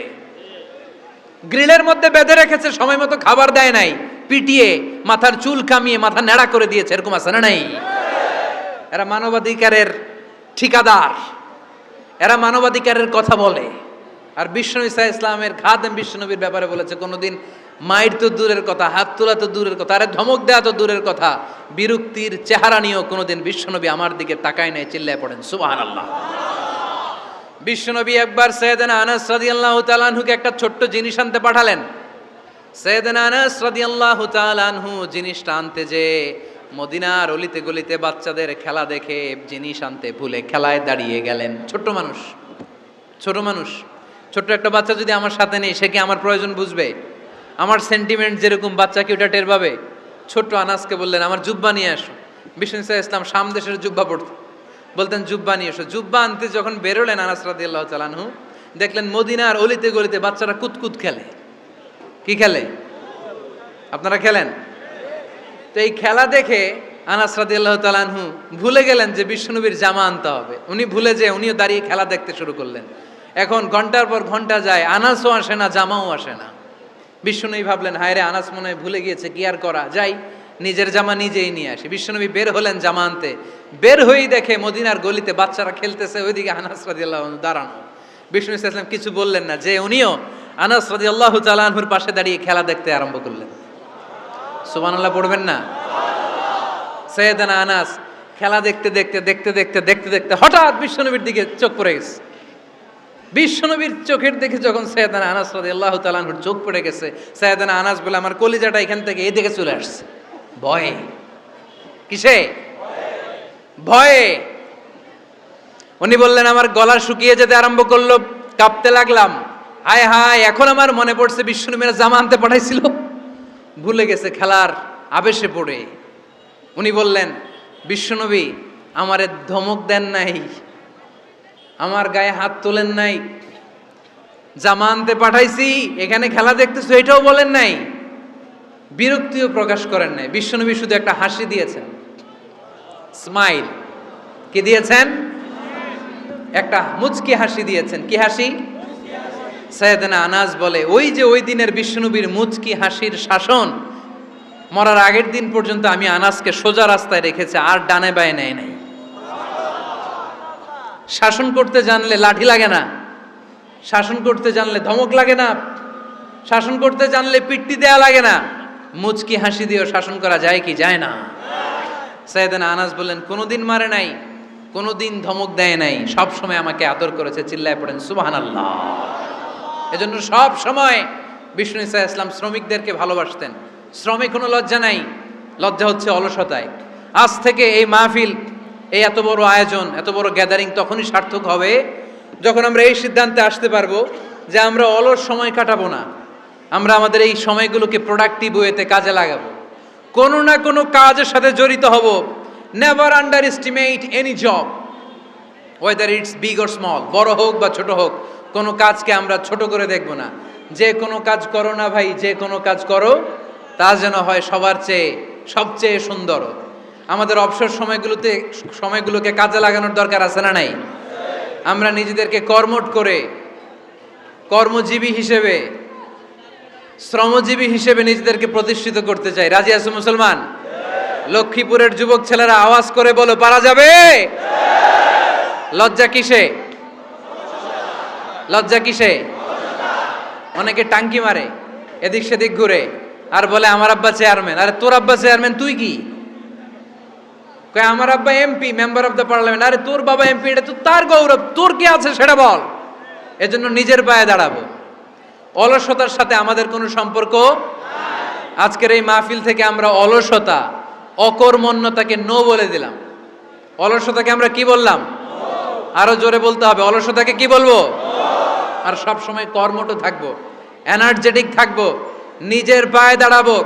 গ্রিলের মধ্যে বেঁধে রেখেছে, সময় মতো খাবার দেয় নাই, পিটিয়ে মাথার চুল কামিয়ে মাথা নেড়া করে দিয়েছে। এরকম আছে না নাই? এরা মানবাধিকারের ঠিকাদার, এরা মানবাধিকারের কথা বলে। আর বিশ্বনবী সাল্লাল্লাহু আলাইহি ইসলামের খাদেম বিশ্বনবীর ব্যাপারে বলেছে কোনোদিন মাইর তো দূরের কথা, হাত তোলা তো দূরের কথা, আরে ধমক দেয়া তো দূরের কথা, বিরক্তির চেহারা নিয়েও কোনোদিন বিশ্বনবী আমার দিকে তাকায় নাই। চিল্লায় পড়েন সুবহানাল্লাহ। বিশ্বনবী একবার সাইয়েদনা আনাস রাদিয়াল্লাহু তাআলা আনহুকে একটা ছোট্ট জিনিস আনতে পাঠালেন। সাইয়েদনা আনাস রাদিয়াল্লাহু তাআলা আনহু জিনিসটা আনতে যে মদিনার অলিতে গলিতে বাচ্চাদের খেলা দেখে জিনিস আনতে ভুলে খেলায় দাঁড়িয়ে গেলেন। ছোট মানুষ, ছোট্ট একটা বাচ্চা যদি আমার সাথে নেই, সে কি আমার প্রয়োজন বুঝবে? আমার সেন্টিমেন্ট যেরকম, বাচ্চা কি ওটা টের পাবে? ছোট্ট আনাসকে বললেন আমার জুব্বা নিয়ে আসো। বিষ্ণু ইসলাম শাম দেশের জুব্বা পড়তো, বলতেন জুব্বা নিয়ে এসো। জুব্বা আনতে যখন বেরোলেন আনাস রাদিয়াল্লাহু তাআলা আনহু, দেখলেন মদিনার অলিতে গলিতে বাচ্চারা কুতকুত খেলে। কি খেলে? আপনারা খেলেন তো? এই খেলা দেখে আনাস রাদিয়াল্লাহু তাআলা আনহু ভুলে গেলেন যে বিশ্বনবীর জামা আনতে হবে। উনি ভুলে যে উনিও দাঁড়িয়ে খেলা দেখতে শুরু করলেন। এখন ঘন্টার পর ঘন্টা যায়, আনাসও আসে না, জামাও আসে না। বিশ্বনবী ভাবলেন হায় রে, আনাস মনে হয় ভুলে গিয়েছে, কি আর করা যাই, নিজের জামা নিজেই নিয়ে আসি। বিশ্বনবী বের হলেন জামা আনতে। বের হয়েই দেখে মদিনার গলিতে বাচ্চারা খেলতেছে, ওইদিকে আনাস রাদিয়াল্লাহু আনহু দাঁড়ানো। বিষ্ণু ইসলাম কিছু বললেন না, যে উনিও আনাস রাদিয়াল্লাহু তাআলা আনহুর পাশে দাঁড়িয়ে খেলা দেখতে আরম্ভ করলেন। সুবহানাল্লাহ পড়বেন না? সাইয়েদনা আনাস খেলা দেখতে দেখতে দেখতে দেখতে দেখতে দেখতে হঠাৎ বিশ্বনবীর দিকে চোখ পড়ে গেছে। বিশ্বনবীর চোখের দিকে যখন সাইয়েদনা আনাস রাদিয়াল্লাহু তাআলা আনহুর চোখ পড়ে গেছে, সাইয়েদনা আনাস বলে আমার কলিজাটা এখান থেকে এই দিকে চলে আসছে ভয়ে। কিসে? ভয়ে। উনি বললেন আমার গলা শুকিয়ে যেতে আরম্ভ করলো, কাঁপতে লাগলাম। হায় হায়, এখন আমার মনে পড়ছে বিশ্বনবীর জামা আনতে পাঠাইছিল, ভুলে গেছে খেলার আবেশে পড়ে। উনি বললেন বিশ্বনবী আমারে ধমক দেন নাই, আমার গায়ে হাত তোলেন নাই, জামা আনতে পাঠাইছি, এখানে খেলা দেখতেছো এটাও বলেন নাই, বিরক্তিও প্রকাশ করেন নাই। বিশ্বনবী শুধু একটা হাসি দিয়েছেন, স্মাইল। কি দিয়েছেন? একটা মুচকি হাসি দিয়েছেন। কি হাসি? সাইয়েদনা আনাস বলে ওই যে ওই দিনের বিশ্বনবীর মুচকি হাসির শাসন মরার আগের দিন পর্যন্ত আমি আনাসকে সোজা রাস্তায় রেখেছি, আর ডানে বায়ে নেয় নাই। শাসন করতে জানলে লাঠি লাগে না, শাসন করতে জানলে ধমক লাগে না, শাসন করতে জানলে পিট্টি দেয়া লাগে না। মুচকি হাসি দিয়েও শাসন করা যায় কি যায় না? সাইয়েদনা আনাস বললেন কোনোদিন মারে নাই, কোনোদিন ধমক দেয় নাই, সব সময় আমাকে আদর করেছে। চিল্লায় পড়েন সুবহানাল্লাহ। এজন্য সব সময় বিষ্ণু ঈসা ইসলাম শ্রমিকদেরকে ভালোবাসতেন। শ্রমে কোনো লজ্জা নাই, লজ্জা হচ্ছে অলসতায়। আজ থেকে এই মাহফিল, এই এত বড় আয়োজন, এত বড় গ্যাদারিং তখনই সার্থক হবে যখন আমরা এই সিদ্ধান্তে আসতে পারবো যে আমরা অলস সময় কাটাবো না, আমরা আমাদের এই সময়গুলোকে প্রোডাক্টিভ ওয়েতে কাজে লাগাবো, কোনো না কোনো কাজের সাথে জড়িত হব। Never underestimate any job, whether it's big or small, বড় হোক বা ছোট হোক, কোনো কাজকে আমরা ছোট করে দেখব না। যে কোনো কাজ করো না ভাই, যে কোনো কাজ করো তা যেন হয় সবার চেয়ে সবচেয়ে সুন্দর। আমাদের অবসর সময়গুলোকে কাজে লাগানোর দরকার আছে না নাই? আমরা নিজেদেরকে কর্মঠ করে, কর্মজীবী হিসেবে, শ্রমজীবী হিসেবে নিজেদেরকে প্রতিষ্ঠিত করতে চাই। রাজি আছো মুসলমান? লক্ষ্মীপুরের যুবক ছেলেরা আওয়াজ করে বলো, পারা যাবে? লজ্জা কিসে? লজ্জা কিসে? অনেকে টাঙ্কি মারে, এদিক সেদিক ঘুরে, আর বলে আমার আব্বা চেয়ারম্যান। আরে তোর আব্বা চেয়ারম্যান, তুই কি? কয় আমার আব্বা MP, member of the parliament. আরে তোর বাবা এমপি, এটা তো তার গৌরব, তোর কি আছে সেটা বল। এজন্য নিজের পায়ে দাঁড়াবো। অলসতার সাথে আমাদের কোনো সম্পর্ক। আজকের এই মাহফিল থেকে আমরা অলসতা, অকর্মণ্যতাকে নো বলে দিলাম। অলসতাকে আমরা কি বললাম? আরো জোরে বলতে হবে, অলসতাকে কি বলবো? আর সব সময় কর্মঠ থাকবো, এনার্জেটিক থাকবো, নিজের পায়ে দাঁড়াবো,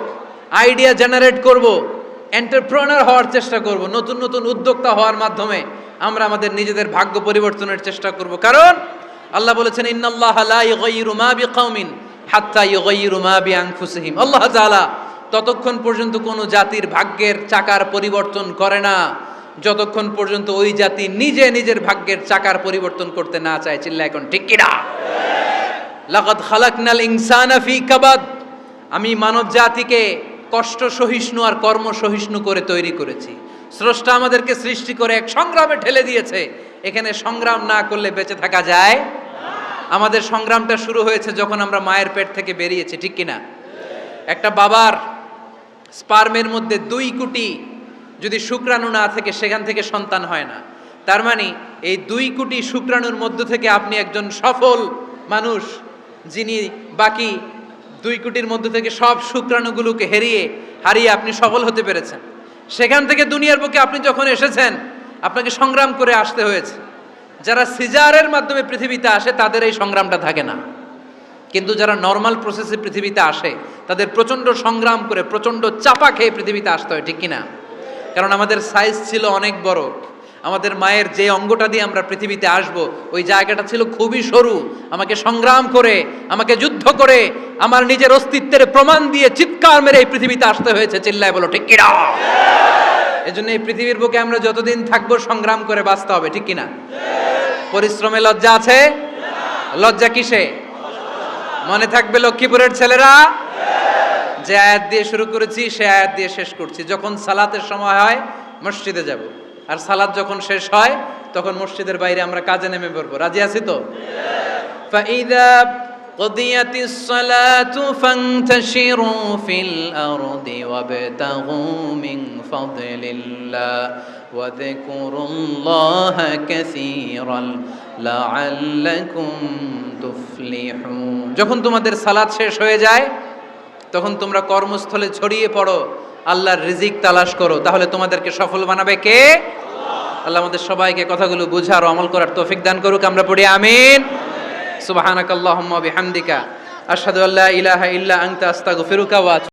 আইডিয়া জেনারেট করব, এন্টারপ্রেনার হওয়ার চেষ্টা করব, নতুন নতুন উদ্যোক্তা হওয়ার মাধ্যমে আমরা আমাদের নিজেদের ভাগ্য পরিবর্তনের চেষ্টা করব। কারণ আল্লাহ বলেছেন, ইন্নাল্লাহা লা ইউগাইয়িরু মা বিকাউমিন হাত্তা ইউগাইয়িরু মা বিআনফুসিহিম। আল্লাহ তাআলা ততক্ষণ পর্যন্ত কোনো জাতির ভাগ্যের চাকার পরিবর্তন করে না যতক্ষণ পর্যন্ত ওই জাতি নিজে নিজের ভাগ্যের চাকার পরিবর্তন করতে না চায়। চিল্লা এখন ঠিক কিনা? লাকাদ খালাকনাল ইনসানা ফি কাবাদ। আমি মানব জাতিকে কষ্ট সহিষ্ণু আর কর্ম সহিষ্ণু করে তৈরি করেছি। স্রষ্টা আমাদেরকে সৃষ্টি করে এক সংগ্রামে ঠেলে দিয়েছে। এখানে সংগ্রাম না করলে বেঁচে থাকা যায়? আমাদের সংগ্রামটা শুরু হয়েছে যখন আমরা মায়ের পেট থেকে বেরিয়েছি, ঠিক কিনা? একটা বাবার স্পার্মের মধ্যে 2 কোটি যদি শুক্রাণু না থেকে সেখান থেকে সন্তান হয় না। তার মানে এই 2 কোটি শুক্রাণুর মধ্য থেকে আপনি একজন সফল মানুষ, যিনি বাকি 2 কোটির মধ্য থেকে সব শুক্রাণুগুলোকে হারিয়ে আপনি সফল হতে পেরেছেন। সেখান থেকে দুনিয়ার বুকে আপনি যখন এসেছেন, আপনাকে সংগ্রাম করে আসতে হয়েছে। যারা সিজারের মাধ্যমে পৃথিবীতে আসে তাদের এই সংগ্রামটা থাকে না, কিন্তু যারা নর্মাল প্রসেসে পৃথিবীতে আসে তাদের প্রচণ্ড সংগ্রাম করে, প্রচণ্ড চাপা খেয়ে পৃথিবীতে আসতে হয়, ঠিক কিনা? কারণ আমাদের সাইজ ছিল অনেক বড়। আমাদের মায়ের যে অঙ্গটা দিয়ে আমরা পৃথিবীতে আসব, ওই জায়গাটা ছিল খুবই সরু। আমাকে সংগ্রাম করে, আমাকে যুদ্ধ করে, আমার নিজের অস্তিত্বের প্রমাণ দিয়ে চিৎকার মেরে এই পৃথিবীতে আসতে হয়েছে। চিল্লায় বলো ঠিক কিনা? এজন্য এই পৃথিবীর বুকে আমরা যতদিন থাকবো সংগ্রাম করে বাঁচতে হবে, ঠিক কিনা? পরিশ্রমে লজ্জা আছে? লজ্জা কিসে? মনে থাকবে লক্ষ্মীপুরের ছেলেরা, যে আয়াত দিয়ে শুরু করেছি সে আয়াত দিয়ে শেষ করছি। যখন সালাতের সময় হয় মসজিদে যাব, আর সালাত যখন শেষ হয় তখন মসজিদের বাইরে আমরা কাজে নেমে পড়বো। রাজি আছি তো? ফাইদা কুদিয়াতিস সালাতু ফান্তাশিরু ফিল আরদি ওয়াবতাগু মিন ফাদলিল্লাহ ওয়া যিকুরুল্লাহা কাসীরান লাআল্লাকুম তুফলিহুন। যখন তোমাদের সালাত শেষ হয়ে যায় তখন তোমরা কর্মস্থলে ছড়িয়ে পড়ো, আল্লাহর রিজিক তালাশ করো, তাহলে তোমাদেরকে সফল বানাবে কে? আল্লাহ আমাদের সবাইকে কথাগুলো বুঝার ও আমল করার তৌফিক দান করুক। আমরা পড়ি আমিন। সুবহানাকাল্লাহুম্মা বিহামদিকা আশহাদু আল্লা ইলাহা ইল্লা আনতা আস্তাগফিরুকা ওয়া